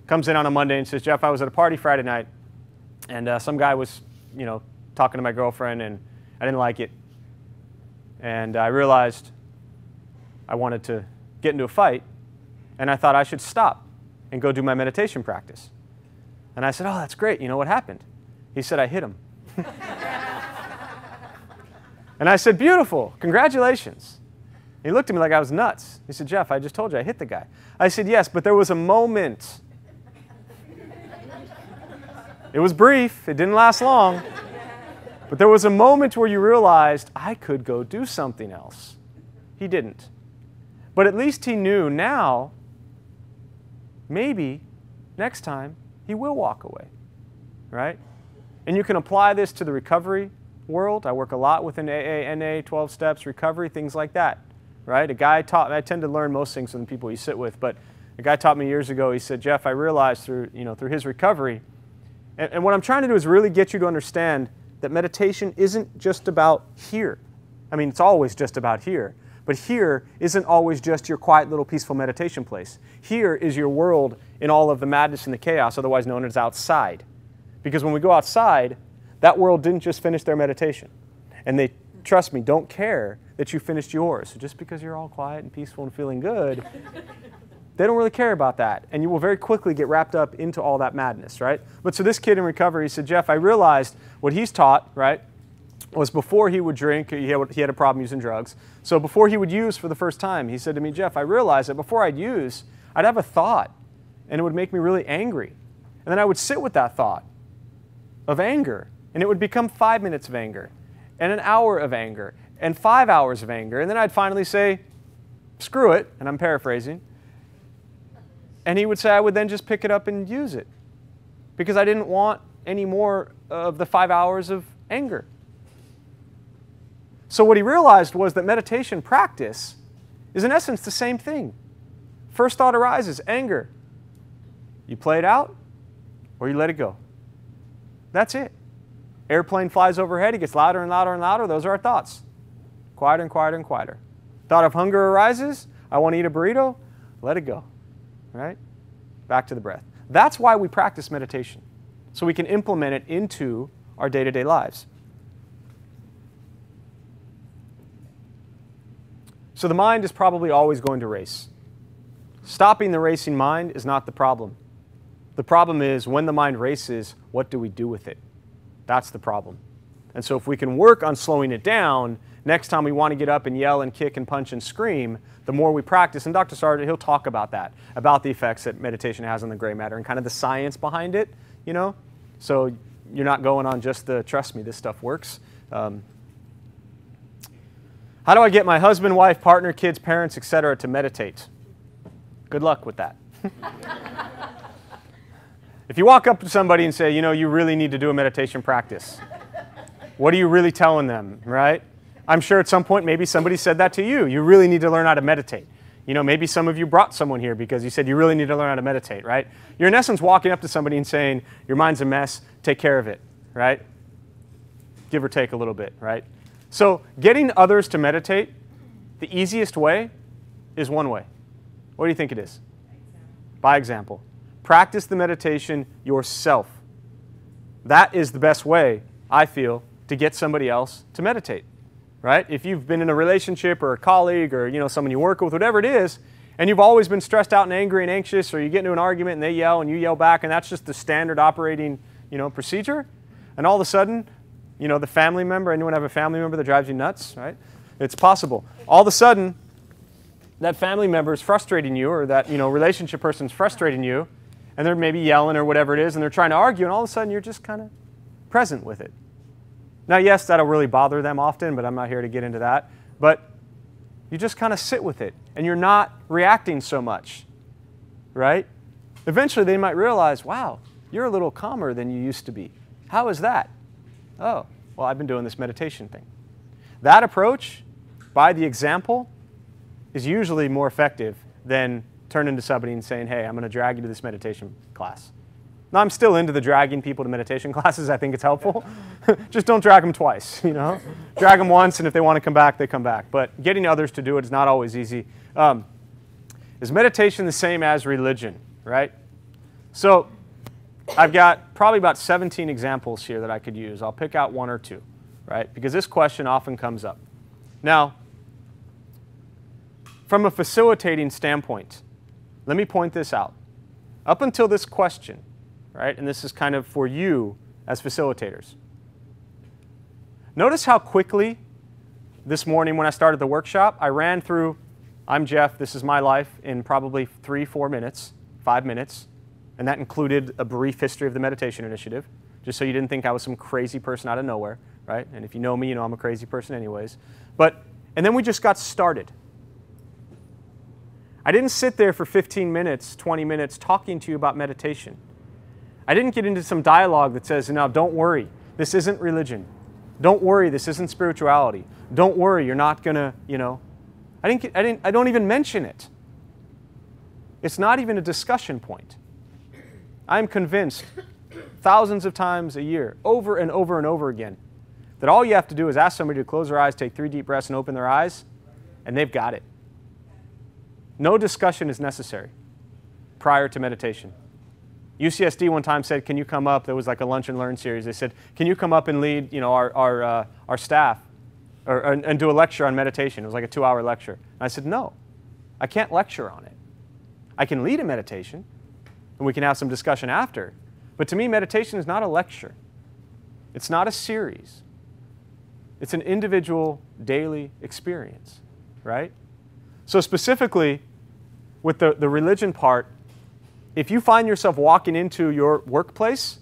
Comes in on a Monday and says, Jeff, I was at a party Friday night, and some guy was, talking to my girlfriend, and I didn't like it. And I realized I wanted to get into a fight, and I thought I should stop and go do my meditation practice. And I said, oh, that's great. You know what happened? He said, I hit him. And I said, beautiful. Congratulations. He looked at me like I was nuts. He said, Jeff, I just told you I hit the guy. I said, yes, but there was a moment. It was brief. It didn't last long. But there was a moment where you realized, I could go do something else. He didn't. But at least he knew now, maybe next time, he will walk away, right? And you can apply this to the recovery world. I work a lot within AA, NA, 12 steps, recovery, things like that, right? A guy taught me, I tend to learn most things from the people you sit with, but a guy taught me years ago, he said, Jeff, I realized through his recovery, and what I'm trying to do is really get you to understand that meditation isn't just about here. I mean, it's always just about here. But here isn't always just your quiet little peaceful meditation place. Here is your world in all of the madness and the chaos, otherwise known as outside. Because when we go outside, that world didn't just finish their meditation. And they, trust me, don't care that you finished yours. So just because you're all quiet and peaceful and feeling good, they don't really care about that. And you will very quickly get wrapped up into all that madness, right? But so this kid in recovery, he said, Jeff, I realized what he's taught, right, was before he would drink, he had a problem using drugs. So before he would use for the first time, he said to me, Jeff, I realized that before I'd use, I'd have a thought, and it would make me really angry. And then I would sit with that thought of anger, and it would become 5 minutes of anger, and an hour of anger, and 5 hours of anger. And then I'd finally say, screw it, and I'm paraphrasing. And he would say I would then just pick it up and use it because I didn't want any more of the 5 hours of anger. So what he realized was that meditation practice is in essence the same thing. First thought arises, anger. You play it out or you let it go. That's it. Airplane flies overhead, it gets louder and louder and louder. Those are our thoughts. Quieter and quieter and quieter. Thought of hunger arises. I want to eat a burrito. Let it go. Right? Back to the breath. That's why we practice meditation, so we can implement it into our day-to-day lives. So the mind is probably always going to race. Stopping the racing mind is not the problem. The problem is when the mind races, what do we do with it? That's the problem. And so if we can work on slowing it down, next time we want to get up and yell and kick and punch and scream, the more we practice, and Dr. Sargent, he'll talk about that, about the effects that meditation has on the gray matter and kind of the science behind it, So you're not going on just the, trust me, this stuff works. How do I get my husband, wife, partner, kids, parents, etc. to meditate? Good luck with that. If you walk up to somebody and say, you really need to do a meditation practice, what are you really telling them, right? I'm sure at some point maybe somebody said that to you. You really need to learn how to meditate. Maybe some of you brought someone here because you said you really need to learn how to meditate, right? You're in essence walking up to somebody and saying, your mind's a mess, take care of it, right? Give or take a little bit, right? So getting others to meditate, the easiest way is one way. What do you think it is? By example. Practice the meditation yourself. That is the best way, I feel, to get somebody else to meditate. Right? If you've been in a relationship or a colleague or someone you work with, whatever it is, and you've always been stressed out and angry and anxious, or you get into an argument and they yell and you yell back, and that's just the standard operating procedure, and all of a sudden, the family member, anyone have a family member that drives you nuts, right? It's possible. All of a sudden, that family member is frustrating you, or that relationship person is frustrating you, and they're maybe yelling or whatever it is, and they're trying to argue, and all of a sudden you're just kind of present with it. Now, yes, that'll really bother them often, but I'm not here to get into that. But you just kind of sit with it, and you're not reacting so much, right? Eventually, they might realize, wow, you're a little calmer than you used to be. How is that? Oh, well, I've been doing this meditation thing. That approach, by the example, is usually more effective than turning to somebody and saying, hey, I'm going to drag you to this meditation class. Now, I'm still into the dragging people to meditation classes. I think it's helpful. Just don't drag them twice, you know. Drag them once, and if they want to come back, they come back. But getting others to do it is not always easy. Is meditation the same as religion, right? So I've got probably about 17 examples here that I could use. I'll pick out one or two, right? Because this question often comes up. Now, from a facilitating standpoint, let me point this out. Up until this question, right, and this is kind of for you as facilitators. Notice how quickly this morning when I started the workshop, I ran through, I'm Jeff, this is my life, in probably 3-4 minutes, 5 minutes, and that included a brief history of the meditation initiative, just so you didn't think I was some crazy person out of nowhere, right? And if you know me, you know I'm a crazy person anyways. And then we just got started. I didn't sit there for 15 minutes, 20 minutes talking to you about meditation. I didn't get into some dialogue that says, now don't worry, this isn't religion. Don't worry, this isn't spirituality. Don't worry, you're not going to, you know. I don't even mention it. It's not even a discussion point. I'm convinced thousands of times a year, over and over and over again, that all you have to do is ask somebody to close their eyes, take 3 deep breaths, and open their eyes, and they've got it. No discussion is necessary prior to meditation. UCSD one time said, can you come up? There was like a lunch and learn series. They said, can you come up and lead, you know, our staff and do a lecture on meditation? It was like a 2-hour lecture. And I said, no, I can't lecture on it. I can lead a meditation, and we can have some discussion after. But to me, meditation is not a lecture. It's not a series. It's an individual daily experience, right? So specifically, with the religion part, if you find yourself walking into your workplace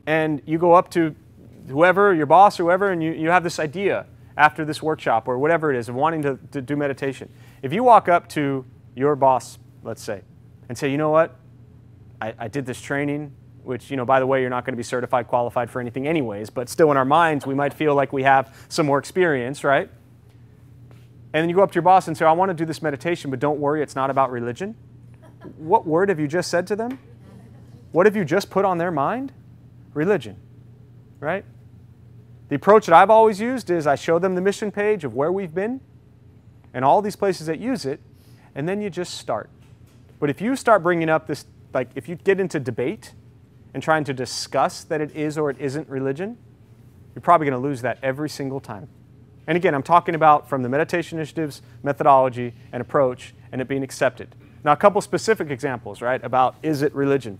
and you go up to whoever, your boss or whoever, and you have this idea after this workshop or whatever it is of wanting to do meditation. If you walk up to your boss, let's say, and say, you know what, I did this training, which, you know, by the way, you're not going to be certified, qualified for anything anyways, but still in our minds, we might feel like we have some more experience, right? And then you go up to your boss and say, I want to do this meditation, but don't worry, it's not about religion. What word have you just said to them? What have you just put on their mind? Religion, right? The approach that I've always used is I show them the mission page of where we've been and all these places that use it, and then you just start. But if you start bringing up this, like if you get into debate and trying to discuss that it is or it isn't religion, you're probably going to lose that every single time. And again, I'm talking about from the meditation initiatives, methodology, and approach, and it being accepted. Now, a couple specific examples, right, about is it religion?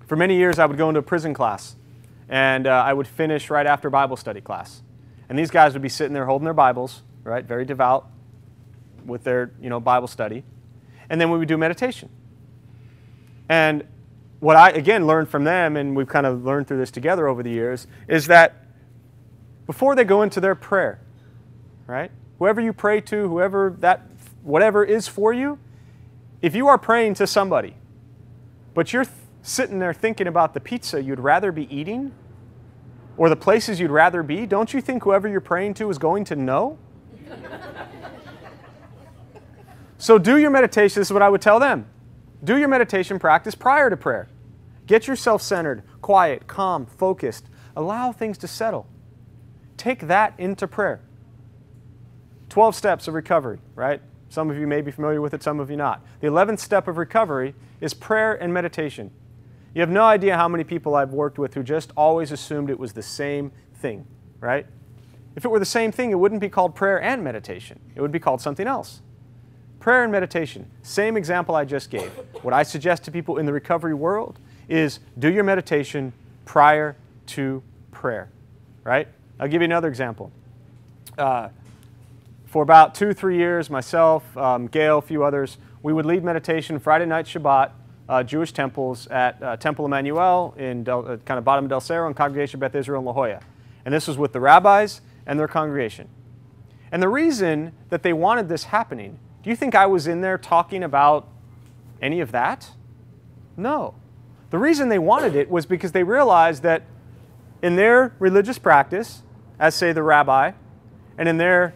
For many years, I would go into a prison class, and I would finish right after Bible study class. And these guys would be sitting there holding their Bibles, right, very devout with their, you know, Bible study. And then we would do meditation. And what I, again, learned from them, and we've kind of learned through this together over the years, is that before they go into their prayer, right, whoever you pray to, whatever is for you, if you are praying to somebody, but you're sitting there thinking about the pizza you'd rather be eating or the places you'd rather be, don't you think whoever you're praying to is going to know? So do your meditation. This is what I would tell them. Do your meditation practice prior to prayer. Get yourself centered, quiet, calm, focused. Allow things to settle. Take that into prayer. 12 steps of recovery, right? Some of you may be familiar with it, some of you not. The 11th step of recovery is prayer and meditation. You have no idea how many people I've worked with who just always assumed it was the same thing, right? If it were the same thing, it wouldn't be called prayer and meditation. It would be called something else. Prayer and meditation, same example I just gave. What I suggest to people in the recovery world is do your meditation prior to prayer, right? I'll give you another example. For about 2-3 years, myself, Gail, a few others, we would lead meditation Friday night Shabbat, Jewish temples at Temple Emmanuel in kind of bottom of Del Cerro and Congregation Beth Israel in La Jolla. And this was with the rabbis and their congregation. And the reason that they wanted this happening, do you think I was in there talking about any of that? No. The reason they wanted it was because they realized that in their religious practice, as say the rabbi, and in their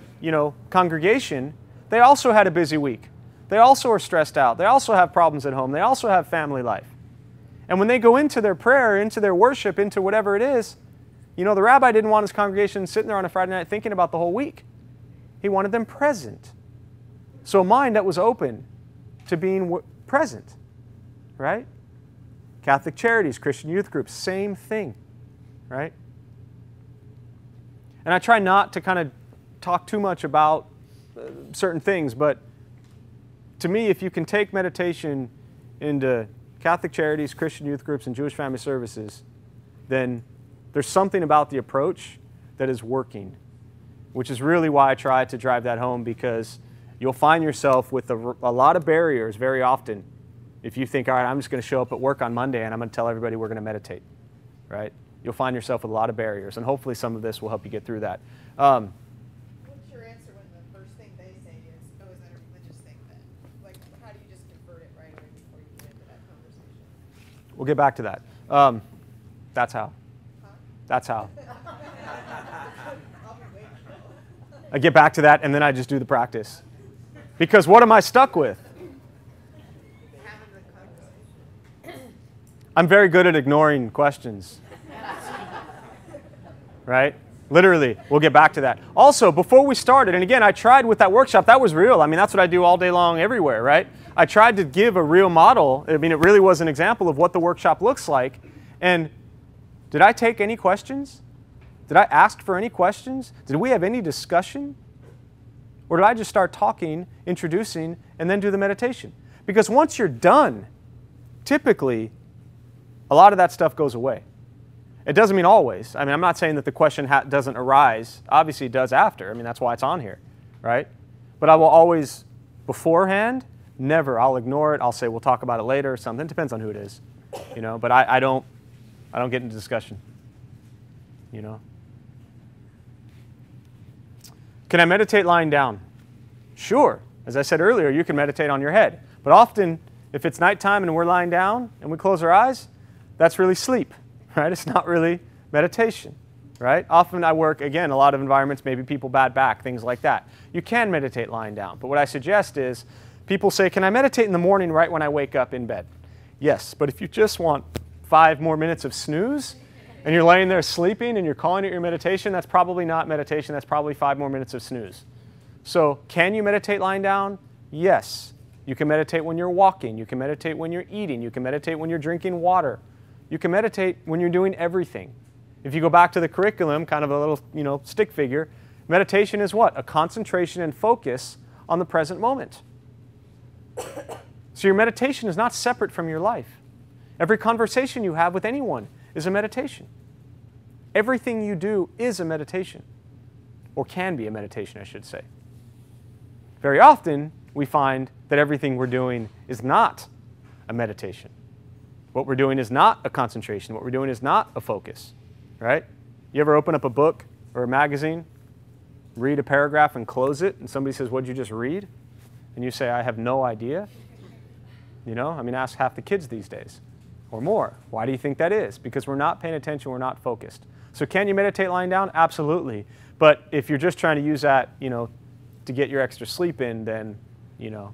congregation, They also had a busy week. They also are stressed out. They also have problems at home. They also have family life. And when they go into their prayer, into their worship, into whatever it is, you know, the rabbi didn't want his congregation sitting there on a Friday night thinking about the whole week. He wanted them present. So a mind that was open to being present, right? Catholic Charities, Christian youth groups, same thing, right? And I try not to kind of talk too much about certain things, but to me, if you can take meditation into Catholic Charities, Christian youth groups, and Jewish family services, then there's something about the approach that is working, which is really why I try to drive that home, because you'll find yourself with a lot of barriers very often if you think, all right, I'm just going to show up at work on Monday and I'm going to tell everybody we're going to meditate, right? You'll find yourself with a lot of barriers, and hopefully some of this will help you get through that. What's your answer when the first thing they say is, oh, is that a religious thing then? Like, how do you just convert it right away before you get into that conversation? We'll get back to that. That's how. Huh? That's how. I'll be waiting. I get back to that, and then I just do the practice. Because what am I stuck with? Having the conversation. I'm very good at ignoring questions. Right? Literally, we'll get back to that. Also, before we started, and again, I tried with that workshop, that was real. I mean, that's what I do all day long everywhere, right? I tried to give a real model. I mean, it really was an example of what the workshop looks like. And did I take any questions? Did I ask for any questions? Did we have any discussion? Or did I just start talking, introducing, and then do the meditation? Because once you're done, typically, a lot of that stuff goes away. It doesn't mean always. I mean, I'm not saying that the question doesn't arise. Obviously, it does after. I mean, that's why it's on here, right? But I will always, beforehand, never. I'll ignore it. I'll say, we'll talk about it later or something. It depends on who it is, you know. But I don't get into discussion, you know. Can I meditate lying down? Sure. As I said earlier, you can meditate on your head. But often, if it's nighttime and we're lying down and we close our eyes, that's really sleep. Right? It's not really meditation, right? Often I work, again, a lot of environments, maybe people bad back, things like that. You can meditate lying down. But what I suggest is people say, can I meditate in the morning right when I wake up in bed? Yes, but if you just want 5 more minutes of snooze and you're laying there sleeping and you're calling it your meditation, that's probably not meditation. That's probably 5 more minutes of snooze. So can you meditate lying down? Yes. You can meditate when you're walking. You can meditate when you're eating. You can meditate when you're drinking water. You can meditate when you're doing everything. If you go back to the curriculum, kind of a little, you know, stick figure, meditation is what? A concentration and focus on the present moment. So your meditation is not separate from your life. Every conversation you have with anyone is a meditation. Everything you do is a meditation, or can be a meditation, I should say. Very often, we find that everything we're doing is not a meditation. What we're doing is not a concentration. What we're doing is not a focus, right? You ever open up a book or a magazine, read a paragraph and close it, and somebody says, what'd you just read? And you say, I have no idea. You know, I mean, ask half the kids these days or more. Why do you think that is? Because we're not paying attention, we're not focused. So can you meditate lying down? Absolutely. But if you're just trying to use that, you know, to get your extra sleep in, then, you know,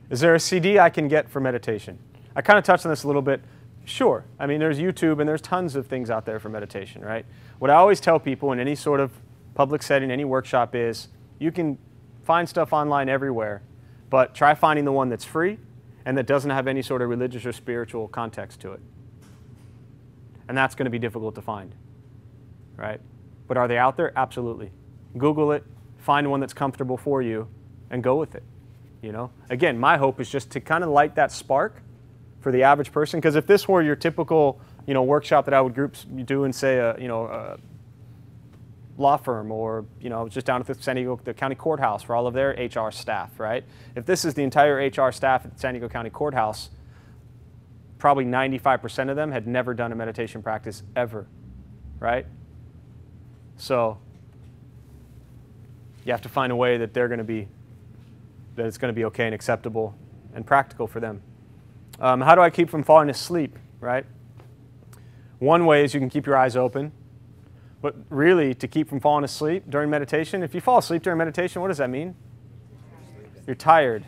is there a CD I can get for meditation? I kind of touched on this a little bit. Sure. I mean, there's YouTube and there's tons of things out there for meditation, right? What I always tell people in any sort of public setting, any workshop is you can find stuff online everywhere, but try finding the one that's free and that doesn't have any sort of religious or spiritual context to it. And that's going to be difficult to find, right? But are they out there? Absolutely. Google it, find one that's comfortable for you, and go with it. You know, again, my hope is just to kind of light that spark for the average person. Because if this were your typical, you know, workshop that I would do in, say, a law firm, or, you know, just down at the San Diego the county courthouse for all of their HR staff, right? If this is the entire HR staff at the San Diego County Courthouse, probably 95% of them had never done a meditation practice ever, right? So you have to find a way that they're going to be that it's going to be okay and acceptable and practical for them. How do I keep from falling asleep, right? One way is you can keep your eyes open. But really, to keep from falling asleep during meditation, if you fall asleep during meditation, what does that mean? You're tired.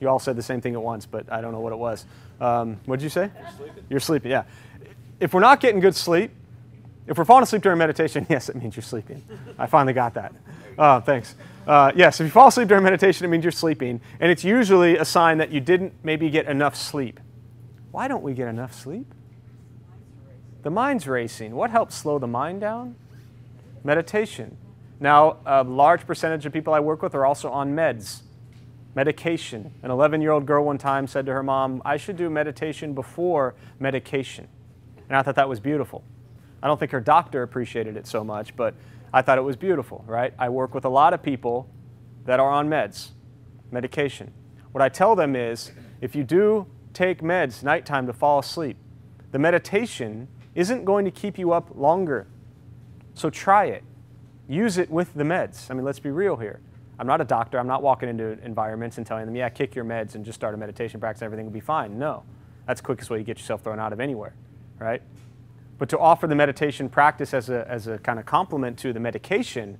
You all said the same thing at once, but I don't know what it was. What did you say? You're sleeping, yeah. If we're not getting good sleep, if we're falling asleep during meditation, yes, it means you're sleeping. I finally got that. Thanks. Yes, if you fall asleep during meditation, it means you're sleeping. And it's usually a sign that you didn't maybe get enough sleep. Why don't we get enough sleep? The mind's racing. What helps slow the mind down? Meditation. Now, a large percentage of people I work with are also on meds, medication. An 11-year-old girl one time said to her mom, I should do meditation before medication. And I thought that was beautiful. I don't think her doctor appreciated it so much, but I thought it was beautiful, right? I work with a lot of people that are on meds, medication. What I tell them is, if you do take meds nighttime to fall asleep, the meditation isn't going to keep you up longer. So try it. Use it with the meds. I mean, let's be real here. I'm not a doctor. I'm not walking into environments and telling them, yeah, kick your meds and just start a meditation practice and everything will be fine. No. That's the quickest way to get yourself thrown out of anywhere, right? But to offer the meditation practice as a kind of complement to the medication,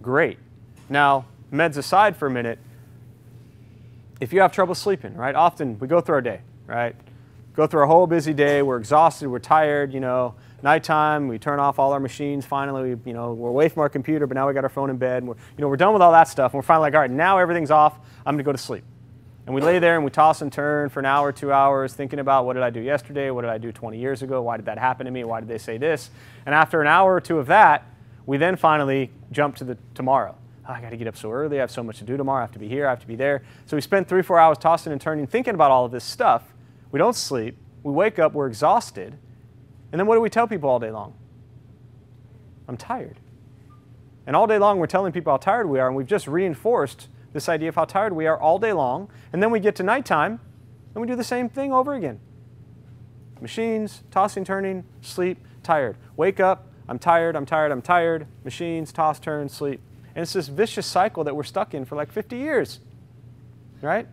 great. Now, meds aside for a minute, if you have trouble sleeping, right? Often we go through our day, right? Go through a whole busy day, we're exhausted, we're tired, you know, nighttime, we turn off all our machines, finally, we're away from our computer, but now we got our phone in bed, and we're done with all that stuff, and we're finally like, all right, now everything's off, I'm gonna go to sleep. And we lay there and we toss and turn for an hour, 2 hours, thinking about what did I do yesterday, what did I do 20 years ago, why did that happen to me, why did they say this? And after an hour or two of that, we then finally jump to the tomorrow. Oh, I gotta get up so early, I have so much to do tomorrow, I have to be here, I have to be there. So we spend 3 or 4 hours tossing and turning, thinking about all of this stuff. We don't sleep, we wake up, we're exhausted, and then what do we tell people all day long? I'm tired. And all day long we're telling people how tired we are, and we've just reinforced this idea of how tired we are all day long, and then we get to nighttime, and we do the same thing over again. Machines, tossing, turning, sleep, tired. Wake up, I'm tired, I'm tired, I'm tired. Machines, toss, turn, sleep. And it's this vicious cycle that we're stuck in for like 50 years, right?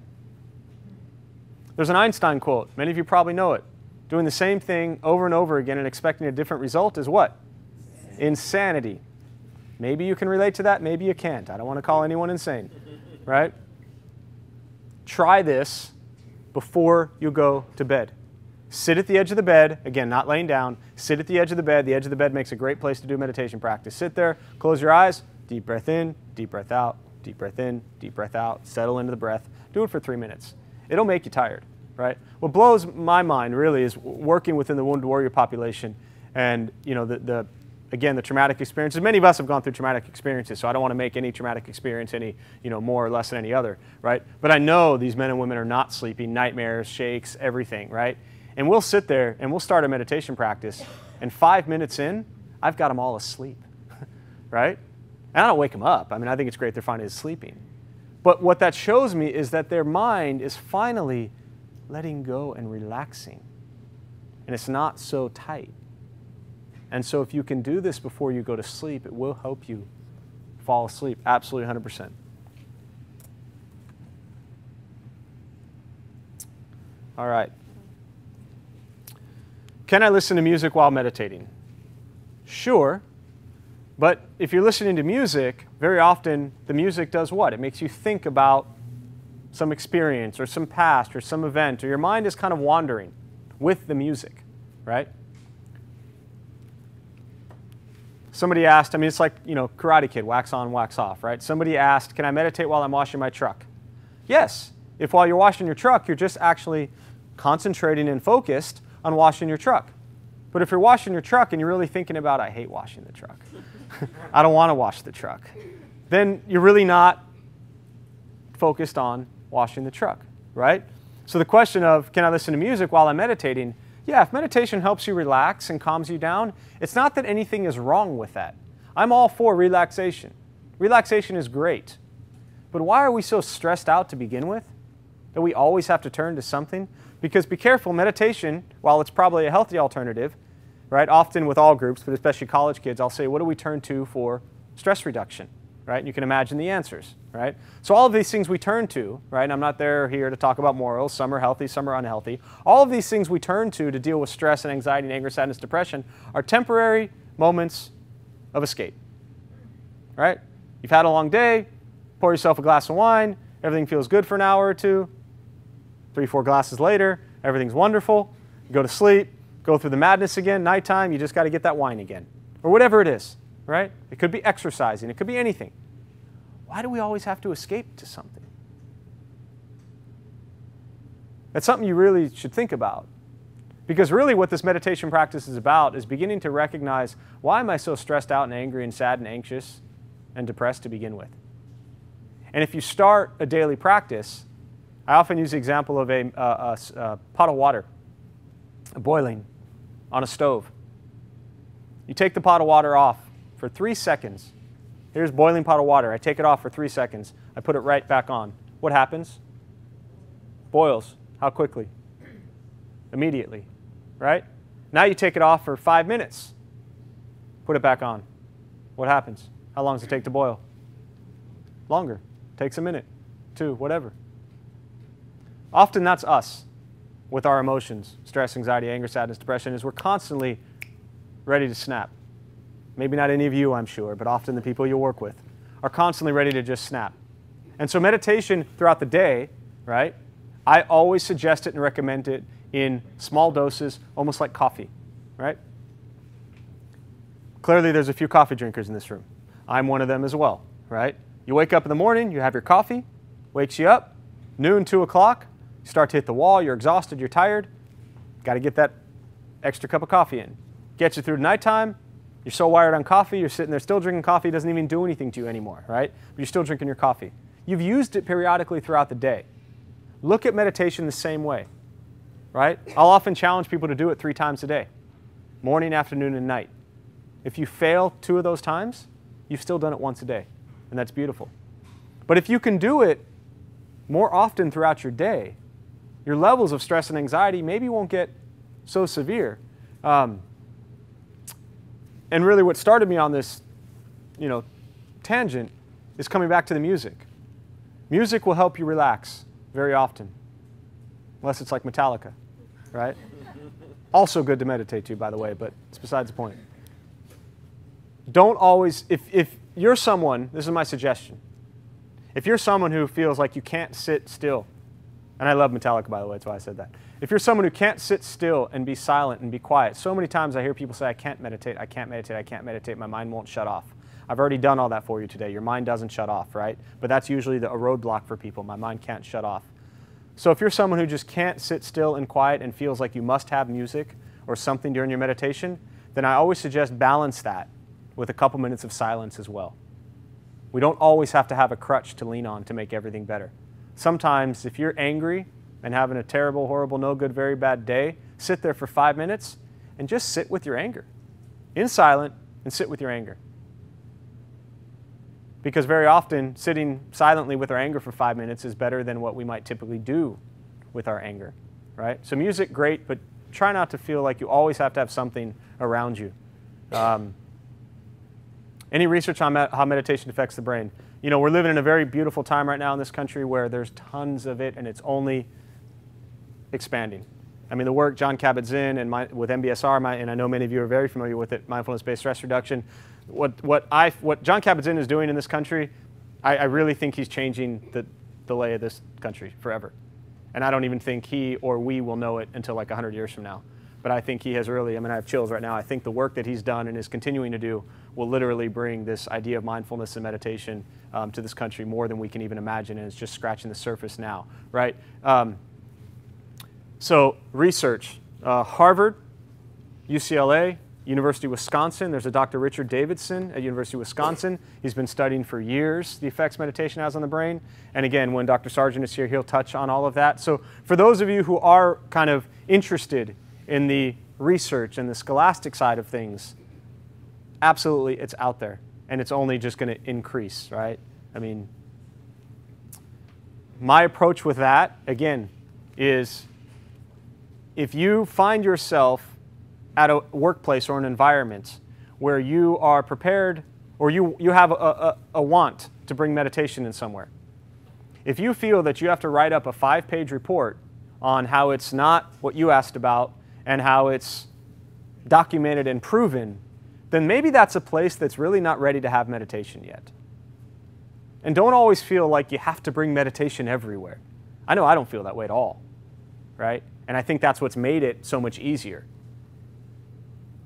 There's an Einstein quote. Many of you probably know it. Doing the same thing over and over again and expecting a different result is what? Insanity. Maybe you can relate to that, maybe you can't. I don't want to call anyone insane, right? Try this before you go to bed. Sit at the edge of the bed, again, not laying down. Sit at the edge of the bed. The edge of the bed makes a great place to do meditation practice. Sit there, close your eyes, deep breath in, deep breath out, deep breath in, deep breath out. Settle into the breath. Do it for 3 minutes. It'll make you tired, right? What blows my mind really is working within the wounded warrior population and, again, the traumatic experiences. Many of us have gone through traumatic experiences, so I don't want to make any traumatic experience any, more or less than any other, right? But I know these men and women are not sleeping, nightmares, shakes, everything, right? And we'll sit there and we'll start a meditation practice, and 5 minutes in, I've got them all asleep, right? And I don't wake them up. I mean, I think it's great they're finally sleeping. But what that shows me is that their mind is finally letting go and relaxing. And it's not so tight. And so if you can do this before you go to sleep, it will help you fall asleep. Absolutely 100%. All right. Can I listen to music while meditating? Sure. But if you're listening to music, very often the music does what? It makes you think about some experience or some past or some event, or your mind is kind of wandering with the music, right? Somebody asked, I mean, it's like, Karate Kid, wax on, wax off, right? Somebody asked, can I meditate while I'm washing my truck? Yes, if while you're washing your truck, you're just actually concentrating and focused on washing your truck. But if you're washing your truck and you're really thinking about, I hate washing the truck, I don't want to wash the truck, then you're really not focused on washing the truck, right? So the question of, can I listen to music while I'm meditating? Yeah, if meditation helps you relax and calms you down, it's not that anything is wrong with that. I'm all for relaxation. Relaxation is great. But why are we so stressed out to begin with? That we always have to turn to something? Because be careful, meditation, while it's probably a healthy alternative, right? Often with all groups, but especially college kids, I'll say, what do we turn to for stress reduction? Right? And you can imagine the answers, right? So all of these things we turn to, right? And I'm not here to talk about morals. Some are healthy, some are unhealthy. All of these things we turn to deal with stress and anxiety and anger, sadness, depression are temporary moments of escape, right? You've had a long day, pour yourself a glass of wine, everything feels good for an hour or two, 3, 4 glasses later, everything's wonderful, you go to sleep, go through the madness again, nighttime, you just got to get that wine again, or whatever it is, right? It could be exercising, it could be anything. Why do we always have to escape to something? That's something you really should think about. Because really what this meditation practice is about is beginning to recognize, why am I so stressed out and angry and sad and anxious and depressed to begin with? And if you start a daily practice, I often use the example of a pot of water boiling on a stove. You take the pot of water off for 3 seconds. Here's boiling pot of water. I take it off for 3 seconds. I put it right back on. What happens? Boils. How quickly? Immediately, right? Now you take it off for 5 minutes. Put it back on. What happens? How long does it take to boil? Longer. Takes a minute, 2, whatever. Often that's us with our emotions, stress, anxiety, anger, sadness, depression, is we're constantly ready to snap. Maybe not any of you, I'm sure, but often the people you work with are constantly ready to just snap. And so meditation throughout the day, right? I always suggest it and recommend it in small doses, almost like coffee, right? Clearly, there's a few coffee drinkers in this room. I'm one of them as well, right? You wake up in the morning, you have your coffee, wakes you up, noon, 2 o'clock, you start to hit the wall, you're exhausted, you're tired, got to get that extra cup of coffee in. Gets you through nighttime, you're so wired on coffee, you're sitting there still drinking coffee, it doesn't even do anything to you anymore, right? But you're still drinking your coffee. You've used it periodically throughout the day. Look at meditation the same way, right? I'll often challenge people to do it 3 times a day, morning, afternoon, and night. If you fail 2 of those times, you've still done it once a day, and that's beautiful. But if you can do it more often throughout your day, your levels of stress and anxiety maybe won't get so severe. And really what started me on this, tangent is coming back to the music. Music will help you relax very often, unless it's like Metallica, right? Also good to meditate to, by the way, but it's besides the point. Don't always, if you're someone, this is my suggestion, if you're someone who feels like you can't sit still, and I love Metallica, by the way, that's why I said that. If you're someone who can't sit still and be silent and be quiet, so many times I hear people say, I can't meditate, I can't meditate, I can't meditate, my mind won't shut off. I've already done all that for you today. Your mind doesn't shut off, right? But that's usually a roadblock for people. My mind can't shut off. So if you're someone who just can't sit still and quiet and feels like you must have music or something during your meditation, then I always suggest balance that with a couple minutes of silence as well. We don't always have to have a crutch to lean on to make everything better. Sometimes if you're angry and having a terrible, horrible, no good, very bad day, sit there for 5 minutes and just sit with your anger. In silent and sit with your anger. Because very often, sitting silently with our anger for 5 minutes is better than what we might typically do with our anger, right? So music, great, but try not to feel like you always have to have something around you. Any research on how meditation affects the brain? We're living in a very beautiful time right now in this country where there's tons of it and it's only expanding. I mean, the work Jon Kabat-Zinn and with MBSR, and I know many of you are very familiar with it, mindfulness-based stress reduction. What Jon Kabat-Zinn is doing in this country, I really think he's changing the lay of this country forever. And I don't even think he or we will know it until like 100 years from now. But I think he has really, I have chills right now. I think the work that he's done and is continuing to do will literally bring this idea of mindfulness and meditation to this country more than we can even imagine, and it's just scratching the surface now, right? So research, Harvard, UCLA, University of Wisconsin. There's a Dr. Richard Davidson at University of Wisconsin. He's been studying for years the effects meditation has on the brain. And again, when Dr. Sargent is here, he'll touch on all of that. So for those of you who are kind of interested in the research and the scholastic side of things, absolutely it's out there. And it's only just going to increase, right? I mean, my approach with that, again, is if you find yourself at a workplace or an environment where you are prepared or you have a want to bring meditation in somewhere, if you feel that you have to write up a 5-page report on how it's not what you asked about and how it's documented and proven, then maybe that's a place that's really not ready to have meditation yet. And don't always feel like you have to bring meditation everywhere. I know I don't feel that way at all, right? And I think that's what's made it so much easier.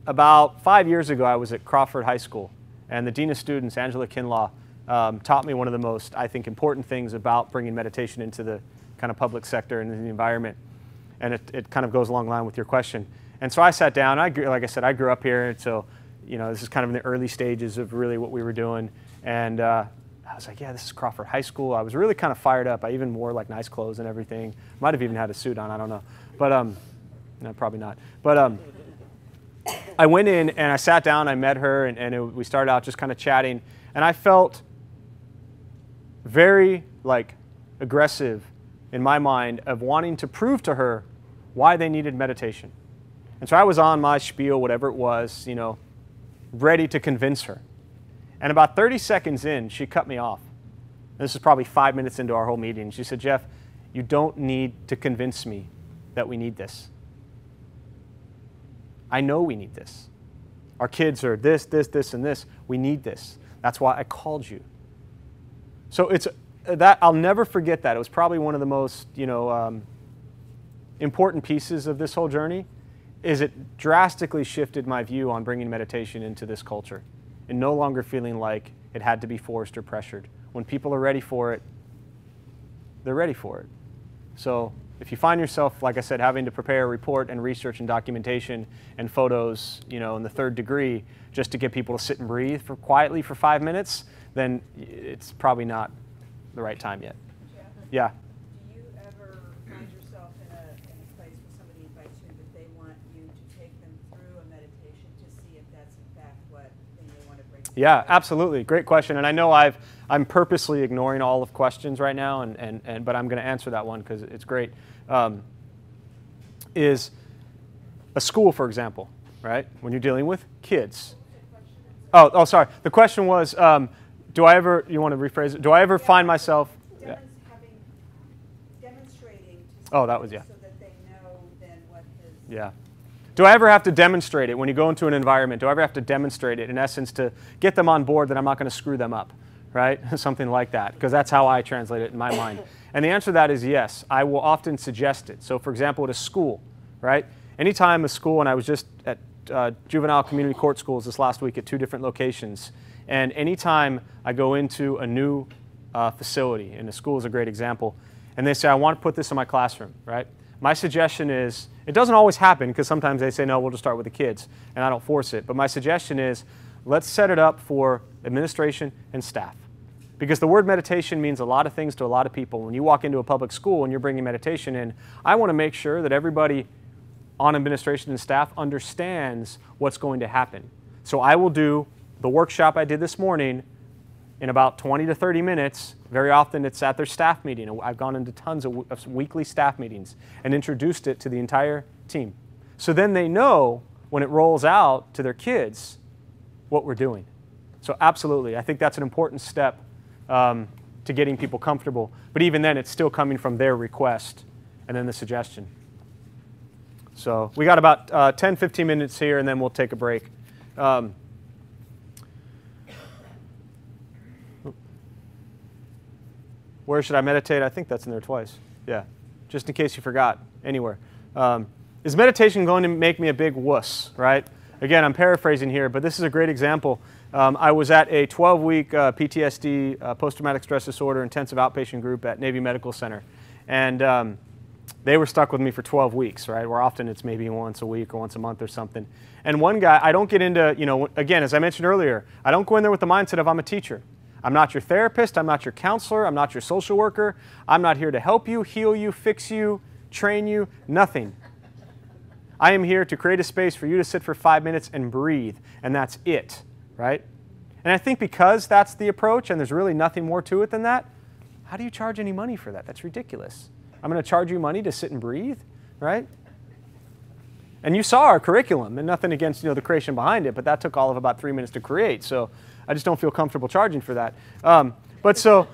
About 5 years ago, I was at Crawford High School, and the Dean of Students, Angela Kinlaw, taught me one of the most, I think, important things about bringing meditation into the kind of public sector and in the environment. And it kind of goes along the line with your question. And so I sat down. Like I said, I grew up here, and so this is kind of in the early stages of really what we were doing. And I was like, yeah, this is Crawford High School. I was really kind of fired up. I even wore like nice clothes and everything. Might have even had a suit on, I don't know. But no, probably not. But I went in and I sat down, I met her, and we started out just kind of chatting. And I felt very aggressive in my mind of wanting to prove to her why they needed meditation. And so I was on my spiel, whatever it was, ready to convince her. And about 30 seconds in, she cut me off. And this is probably 5 minutes into our whole meeting. She said, Jeff, you don't need to convince me that we need this. I know we need this. Our kids are this, and this. We need this. That's why I called you. So I'll never forget that. It was probably one of the most, important pieces of this whole journey. Is it drastically shifted my view on bringing meditation into this culture, and no longer feeling like it had to be forced or pressured. When people are ready for it, they're ready for it. So if you find yourself, like I said, having to prepare a report and research and documentation and photos, in the third degree, just to get people to sit and breathe quietly for 5 minutes, then it's probably not the right time yet. Yeah. Do you ever find yourself in a place where somebody invites you that they want you to take them through a meditation to see if that's in fact what they want to bring? Yeah, absolutely. Great question. And I know I'm purposely ignoring all of questions right now, but I'm going to answer that one because it's great. Is a school, for example, right? When you're dealing with kids. Oh, sorry. The question was, do I ever, you want to rephrase it? Do I ever find myself? Demonstrating to oh, that was, yeah. So that they know then what his... Yeah. Do I ever have to demonstrate it when you go into an environment? Do I ever have to demonstrate it, in essence, to get them on board that I'm not going to screw them up, right? Something like that, because that's how I translate it in my mind. And the answer to that is yes. I will often suggest it. So, for example, at a school, right? Anytime a school, and I was just at juvenile community court schools this last week at 2 different locations, and anytime I go into a new facility, and the school is a great example, and they say, I want to put this in my classroom, right? My suggestion is, it doesn't always happen because sometimes they say, no, we'll just start with the kids, and I don't force it. But my suggestion is, let's set it up for administration and staff. Because the word meditation means a lot of things to a lot of people. When you walk into a public school and you're bringing meditation in, I want to make sure that everybody on administration and staff understands what's going to happen. So I will do the workshop I did this morning in about 20 to 30 minutes. Very often it's at their staff meeting. I've gone into tons of weekly staff meetings and introduced it to the entire team. So then they know when it rolls out to their kids what we're doing. So absolutely, I think that's an important step to getting people comfortable. But even then, it's still coming from their request and then the suggestion. So we got about 10, 15 minutes here, and then we'll take a break. Where should I meditate? I think that's in there twice. Yeah, just in case you forgot, anywhere. Is meditation going to make me a big wuss, right? Again, I'm paraphrasing here, but this is a great example. I was at a 12-week PTSD, post-traumatic stress disorder, intensive outpatient group at Navy Medical Center. And they were stuck with me for 12 weeks, right? Where often it's maybe once a week or once a month or something. And one guy, I don't get into, again, as I mentioned earlier, I don't go in there with the mindset of I'm a teacher. I'm not your therapist. I'm not your counselor. I'm not your social worker. I'm not here to help you, heal you, fix you, train you, nothing. I am here to create a space for you to sit for 5 minutes and breathe, and that's it. Right? And I think because that's the approach and there's really nothing more to it than that, how do you charge any money for that? That's ridiculous. I'm going to charge you money to sit and breathe, right? And you saw our curriculum, and nothing against the creation behind it, but that took all of about 3 minutes to create, so I just don't feel comfortable charging for that. But so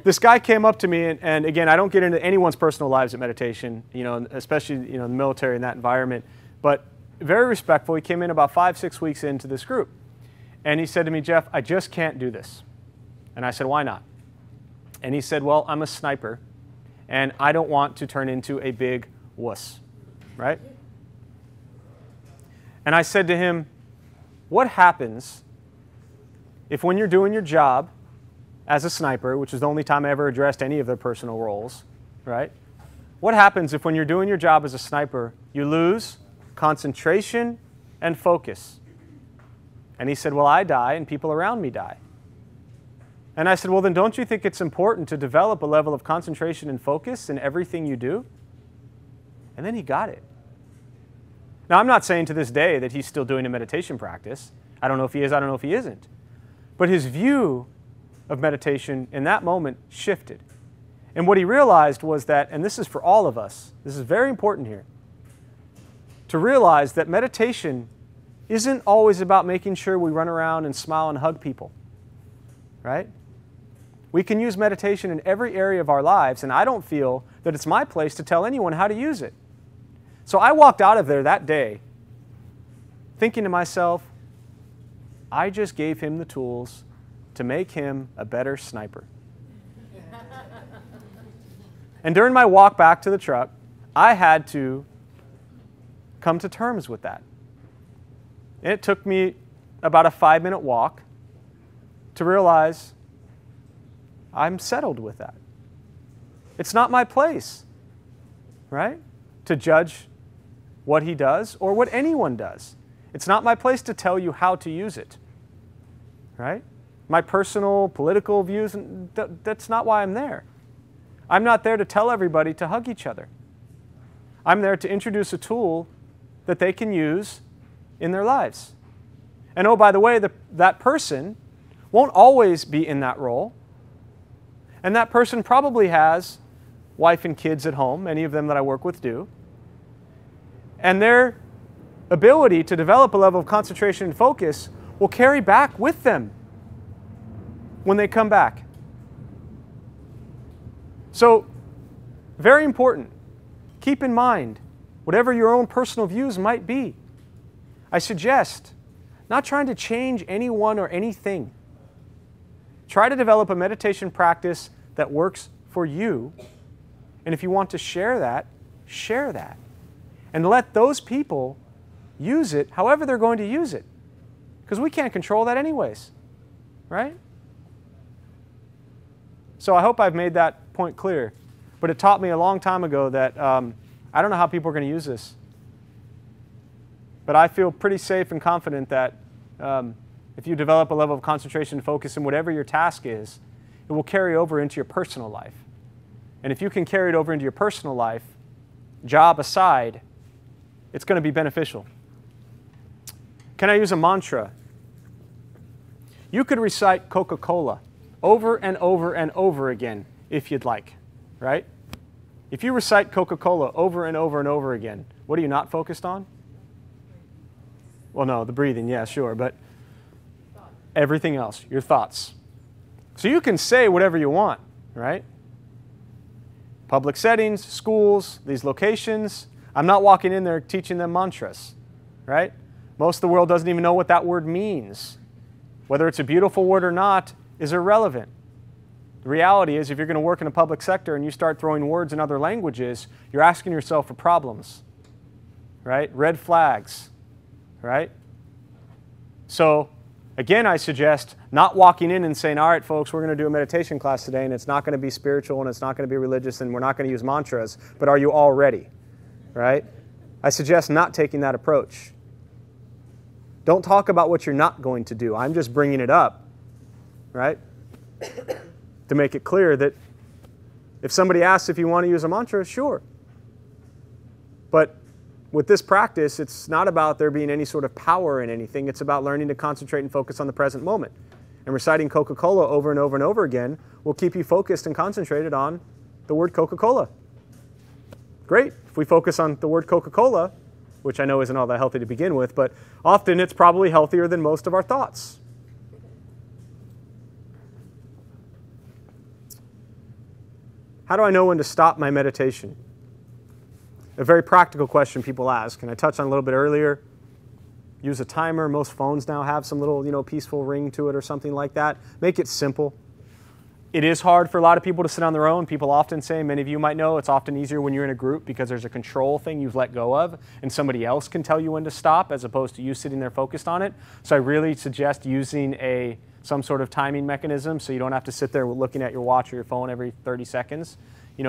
this guy came up to me, and again, I don't get into anyone's personal lives at meditation, especially in the military in that environment, but very respectful. He came in about 5, 6 weeks into this group. And he said to me, Jeff, I just can't do this. And I said, why not? And he said, well, I'm a sniper, and I don't want to turn into a big wuss, right? And I said to him, what happens if when you're doing your job as a sniper, which is the only time I ever addressed any of their personal roles, right? What happens if when you're doing your job as a sniper, you lose concentration and focus? And he said, well, I die and people around me die. And I said, well, then don't you think it's important to develop a level of concentration and focus in everything you do? And then he got it. Now, I'm not saying to this day that he's still doing a meditation practice. I don't know if he is, I don't know if he isn't. But his view of meditation in that moment shifted. And what he realized was that, and this is for all of us, this is very important here, to realize that meditation isn't always about making sure we run around and smile and hug people, right? We can use meditation in every area of our lives, and I don't feel that it's my place to tell anyone how to use it. So I walked out of there that day thinking to myself, I just gave him the tools to make him a better sniper. And during my walk back to the truck, I had to come to terms with that. And it took me about a 5-minute walk to realize I'm settled with that. It's not my place, right, to judge what he does or what anyone does. It's not my place to tell you how to use it, right? My personal political views, that's not why I'm there. I'm not there to tell everybody to hug each other. I'm there to introduce a tool that they can use in their lives. And oh, by the way, that person won't always be in that role. And that person probably has wife and kids at home, many of them that I work with do. And their ability to develop a level of concentration and focus will carry back with them when they come back. So, very important. Keep in mind, whatever your own personal views might be, I suggest not trying to change anyone or anything. Try to develop a meditation practice that works for you. And if you want to share that, share that. And let those people use it however they're going to use it. Because we can't control that anyways, right? So I hope I've made that point clear. But it taught me a long time ago that I don't know how people are going to use this. But I feel pretty safe and confident that if you develop a level of concentration and focus in whatever your task is, it will carry over into your personal life. And if you can carry it over into your personal life, job aside, it's going to be beneficial. Can I use a mantra? You could recite Coca-Cola over and over and over again if you'd like, right? If you recite Coca-Cola over and over and over again, what are you not focused on? Well, no, the breathing, yeah, sure, but everything else, your thoughts. So you can say whatever you want, right? Public settings, schools, these locations. I'm not walking in there teaching them mantras, right? Most of the world doesn't even know what that word means. Whether it's a beautiful word or not is irrelevant. The reality is if you're going to work in a public sector and you start throwing words in other languages, you're asking yourself for problems, right? Red flags, right? So again, I suggest not walking in and saying, all right, folks, we're going to do a meditation class today, and it's not going to be spiritual, and it's not going to be religious, and we're not going to use mantras, but are you all ready, right? I suggest not taking that approach. Don't talk about what you're not going to do. I'm just bringing it up, right, to make it clear that if somebody asks if you want to use a mantra, sure. But with this practice, it's not about there being any sort of power in anything. It's about learning to concentrate and focus on the present moment. And reciting Coca-Cola over and over and over again will keep you focused and concentrated on the word Coca-Cola. Great. If we focus on the word Coca-Cola, which I know isn't all that healthy to begin with, but often it's probably healthier than most of our thoughts. How do I know when to stop my meditation? A very practical question people ask, and I touched on a little bit earlier. Use a timer. Most phones now have some little, peaceful ring to it or something like that. Make it simple. It is hard for a lot of people to sit on their own. People often say, many of you might know, it's often easier when you're in a group because there's a control thing you've let go of and somebody else can tell you when to stop as opposed to you sitting there focused on it. So I really suggest using some sort of timing mechanism so you don't have to sit there looking at your watch or your phone every 30 seconds.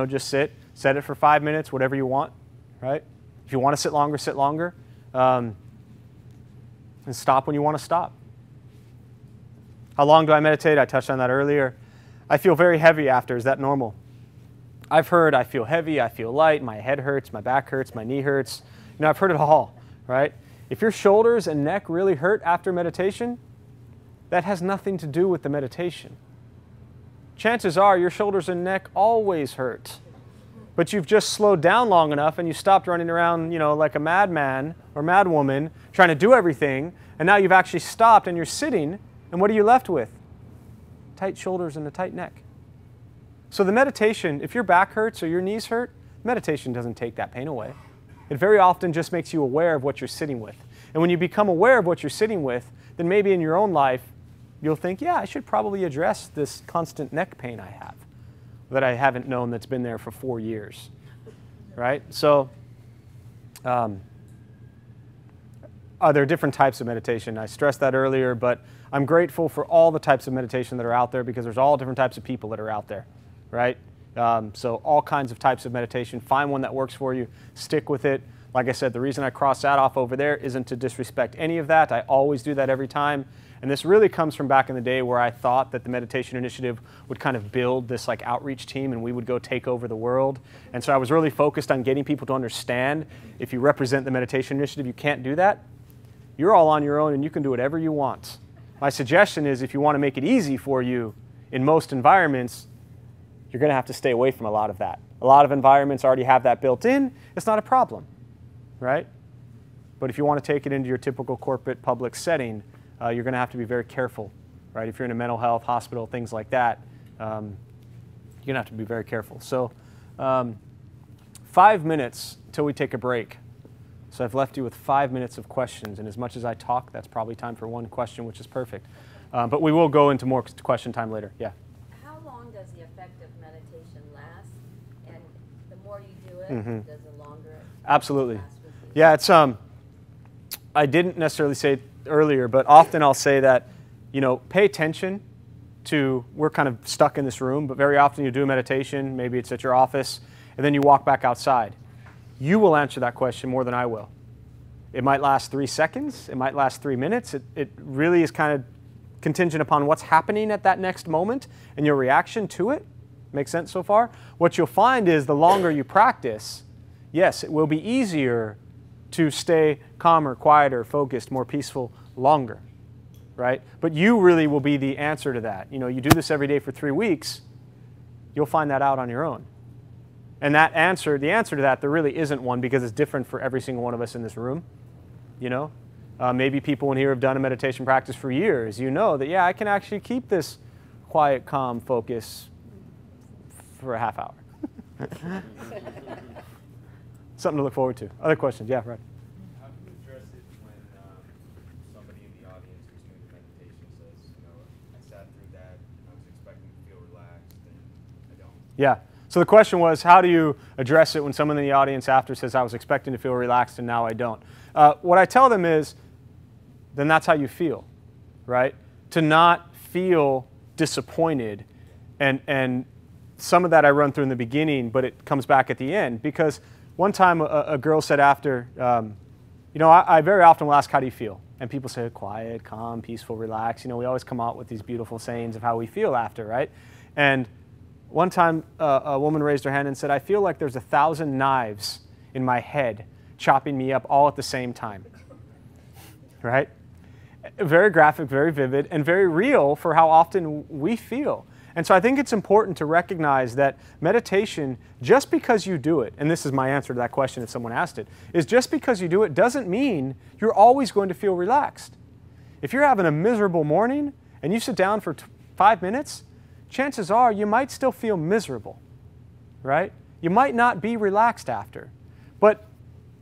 Just set it for 5 minutes, whatever you want, right? If you want to sit longer, sit longer. And stop when you want to stop. How long do I meditate? I touched on that earlier. I feel very heavy after. Is that normal? I've heard I feel heavy, I feel light, my head hurts, my back hurts, my knee hurts. I've heard it all, right? If your shoulders and neck really hurt after meditation, that has nothing to do with the meditation. Chances are your shoulders and neck always hurt. But you've just slowed down long enough and you stopped running around, like a madman or madwoman trying to do everything, and now you've actually stopped and you're sitting, and what are you left with? Tight shoulders and a tight neck. So the meditation, if your back hurts or your knees hurt, meditation doesn't take that pain away. It very often just makes you aware of what you're sitting with. And when you become aware of what you're sitting with, then maybe in your own life, you'll think, yeah, I should probably address this constant neck pain I have that I haven't known that's been there for 4 years, right? So there are different types of meditation. I stressed that earlier, but I'm grateful for all the types of meditation that are out there because there's all different types of people that are out there, right? So all kinds of types of meditation. Find one that works for you. Stick with it. Like I said, the reason I crossed that off over there isn't to disrespect any of that. I always do that every time. And this really comes from back in the day where I thought that the Meditation Initiative would kind of build this outreach team and we would go take over the world. And so I was really focused on getting people to understand if you represent the Meditation Initiative, you can't do that. You're all on your own and you can do whatever you want. My suggestion is if you want to make it easy for you in most environments, you're going to have to stay away from a lot of that. A lot of environments already have that built in. It's not a problem, right? But if you want to take it into your typical corporate public setting, you're going to have to be very careful, right? If you're in a mental health hospital, things like that, you're going to have to be very careful. So 5 minutes till we take a break. So I've left you with 5 minutes of questions, and as much as I talk, that's probably time for one question, which is perfect. But we will go into more question time later. Yeah. How long does the effect of meditation last? And the more you do it, does the longer it Absolutely. last with you? Yeah, it's I didn't necessarily say it earlier, but often I'll say that, pay attention to, we're kind of stuck in this room, but very often you do a meditation, maybe it's at your office, and then you walk back outside. You will answer that question more than I will. It might last 3 seconds, it might last 3 minutes. It really is kind of contingent upon what's happening at that next moment and your reaction to it. Make sense so far? What you'll find is the longer you practice, yes, it will be easier to stay calmer, quieter, focused, more peaceful longer, right? But you really will be the answer to that. You do this every day for 3 weeks, you'll find that out on your own. And the answer to that, there really isn't one because it's different for every single one of us in this room. Maybe people in here have done a meditation practice for years. You know that, yeah, I can actually keep this quiet, calm focus for a half hour. Something to look forward to. Other questions? Yeah, right. How do you address it when somebody in the audience who's doing the meditation says, I sat through that, I was expecting to feel relaxed, and I don't? Yeah. So the question was, how do you address it when someone in the audience after says, I was expecting to feel relaxed and now I don't? What I tell them is, then that's how you feel, right? To not feel disappointed. And some of that I run through in the beginning, but it comes back at the end. Because one time a girl said after, I very often will ask, how do you feel? And people say, quiet, calm, peaceful, relaxed. We always come out with these beautiful sayings of how we feel after, right? And one time a woman raised her hand and said, I feel like there's 1,000 knives in my head chopping me up all at the same time, right? Very graphic, very vivid, and very real for how often we feel. And so I think it's important to recognize that meditation, just because you do it, and this is my answer to that question if someone asked it, is just because you do it doesn't mean you're always going to feel relaxed. If you're having a miserable morning and you sit down for 5 minutes, chances are you might still feel miserable, right? You might not be relaxed after. But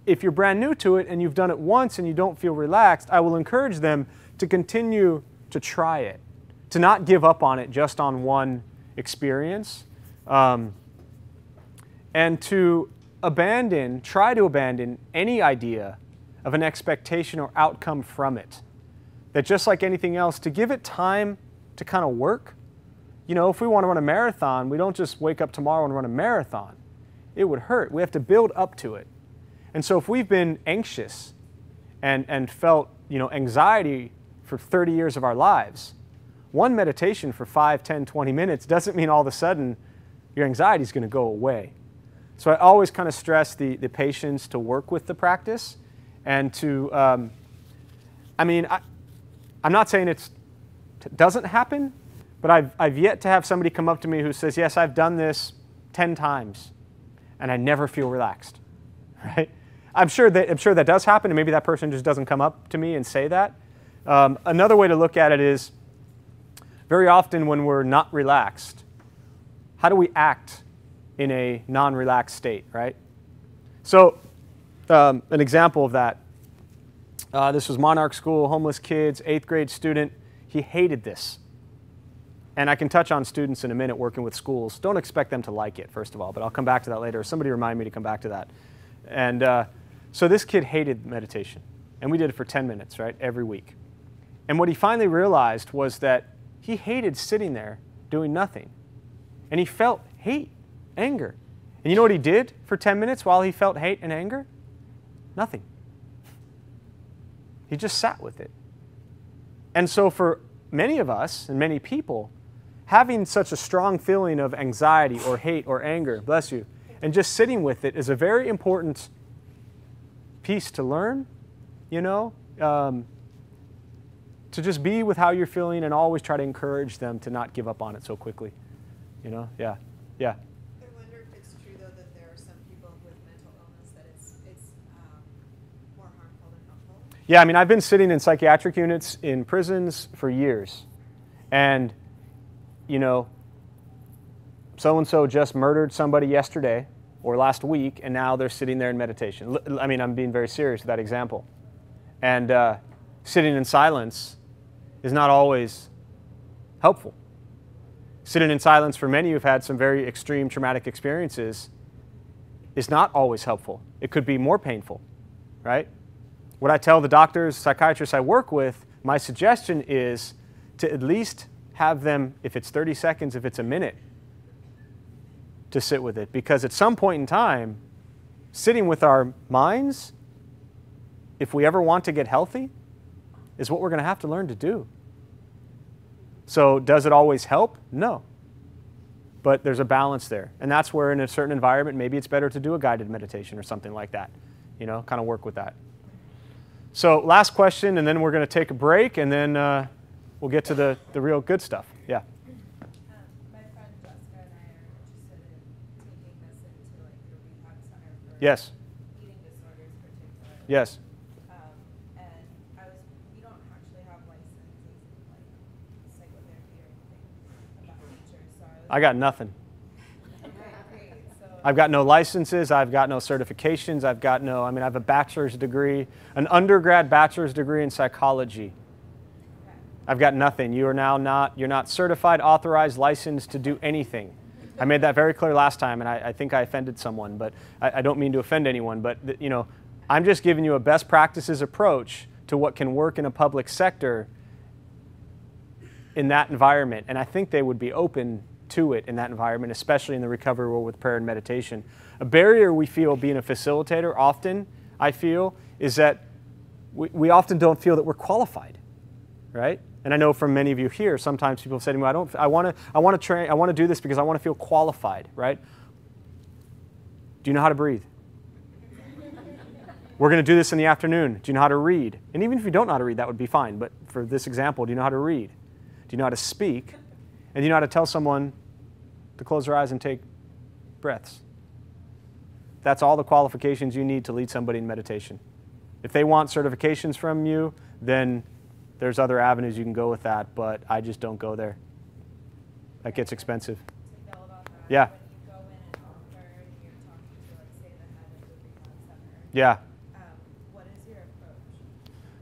if you're brand new to it and you've done it once and you don't feel relaxed, I will encourage them to continue to try it, to not give up on it just on one experience, and to try to abandon any idea of an expectation or outcome from it. That just like anything else, to give it time to kind of work. You know, if we want to run a marathon, we don't just wake up tomorrow and run a marathon. It would hurt. We have to build up to it. And so if we've been anxious and felt, you know, anxiety for 30 years of our lives, one meditation for 5, 10, 20 minutes doesn't mean all of a sudden your anxiety is going to go away. So I always kind of stress the patience to work with the practice and to, I'm not saying it doesn't happen, but I've yet to have somebody come up to me who says, yes, I've done this 10 times and I never feel relaxed, right? I'm sure that does happen, and maybe that person just doesn't come up to me and say that. Another way to look at it is, very often when we're not relaxed, how do we act in a non-relaxed state, right? So an example of that, this was Monarch School, homeless kids, 8th grade student. He hated this. And I can touch on students in a minute working with schools. Don't expect them to like it, first of all, but I'll come back to that later. Somebody remind me to come back to that. And so this kid hated meditation. And we did it for 10 minutes, right, every week. And what he finally realized was that he hated sitting there doing nothing. And he felt hate, anger. And you know what he did for 10 minutes while he felt hate and anger? Nothing. He just sat with it. And so for many of us and many people, having such a strong feeling of anxiety or hate or anger, bless you, and just sitting with it is a very important piece to learn, you know, to just be with how you're feeling and always try to encourage them to not give up on it so quickly, you know, yeah. I wonder if it's true, though, that there are some people with mental illness that it's more harmful than helpful. Yeah, I mean, I've been sitting in psychiatric units in prisons for years. And, you know, so-and-so just murdered somebody yesterday or last week, and now they're sitting there in meditation. I mean, I'm being very serious with that example. And sitting in silence is not always helpful. Sitting in silence for many who've had some very extreme traumatic experiences is not always helpful. It could be more painful, right? What I tell the doctors, psychiatrists I work with, my suggestion is to at least have them, if it's 30 seconds, if it's a minute, to sit with it. Because at some point in time, sitting with our minds, if we ever want to get healthy, is what we're going to have to learn to do. So does it always help? No. But there's a balance there. And that's where in a certain environment, maybe it's better to do a guided meditation or something like that. You know, kind of work with that. So last question, and then we're going to take a break, and then we'll get to the real good stuff. Yeah. My friend Jessica and I are interested in taking this into like the rehab center for Yes. eating disorders particularly. Yes. And we don't actually have licenses in like psychotherapy or anything about nature, so I got nothing. okay, great. So I've got no licenses, I've got no certifications, I have a bachelor's degree, an undergrad bachelor's degree in psychology. I've got nothing. You're not certified, authorized, licensed to do anything. I made that very clear last time, and I think I offended someone, but I don't mean to offend anyone, but you know, I'm just giving you a best practices approach to what can work in a public sector in that environment, and I think they would be open to it in that environment, especially in the recovery world with prayer and meditation. A barrier we feel being a facilitator often, I feel, is that we often don't feel that we're qualified, right? And I know from many of you here, sometimes people say to me, I want to do this because I want to feel qualified, right? Do you know how to breathe? We're going to do this in the afternoon. Do you know how to read? And even if you don't know how to read, that would be fine. But for this example, do you know how to read? Do you know how to speak? And do you know how to tell someone to close their eyes and take breaths? That's all the qualifications you need to lead somebody in meditation. If they want certifications from you, then there's other avenues you can go with that, but I just don't go there. That gets expensive. to build on that, Yeah. when you go in and offer and you're talking to, like, say, the head of the rehab center, Yeah.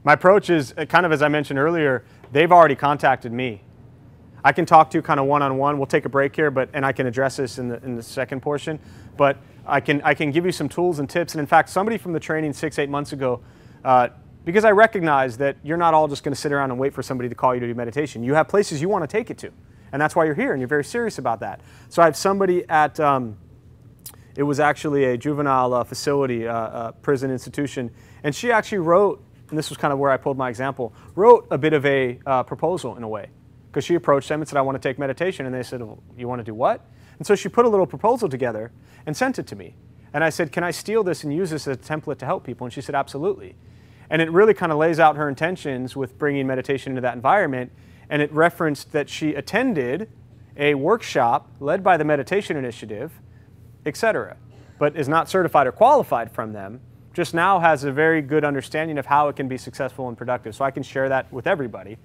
My approach is kind of as I mentioned earlier, they've already contacted me. I can talk to kind of one-on-one. We'll take a break here, and I can address this in the second portion. But I can give you some tools and tips. And in fact, somebody from the training 6-8 months ago, because I recognize that you're not all just going to sit around and wait for somebody to call you to do meditation. You have places you want to take it to, and that's why you're here, and you're very serious about that. So I have somebody at, it was actually a juvenile facility, prison institution, and she actually wrote, and this was kind of where I pulled my example, wrote a bit of a proposal in a way. Because she approached them and said, I want to take meditation. And they said, well, you want to do what? And so she put a little proposal together and sent it to me. And I said, can I steal this and use this as a template to help people? And she said, absolutely. And it really kind of lays out her intentions with bringing meditation into that environment. And it referenced that she attended a workshop led by the Meditation Initiative, etc., but is not certified or qualified from them, just now has a very good understanding of how it can be successful and productive. So I can share that with everybody.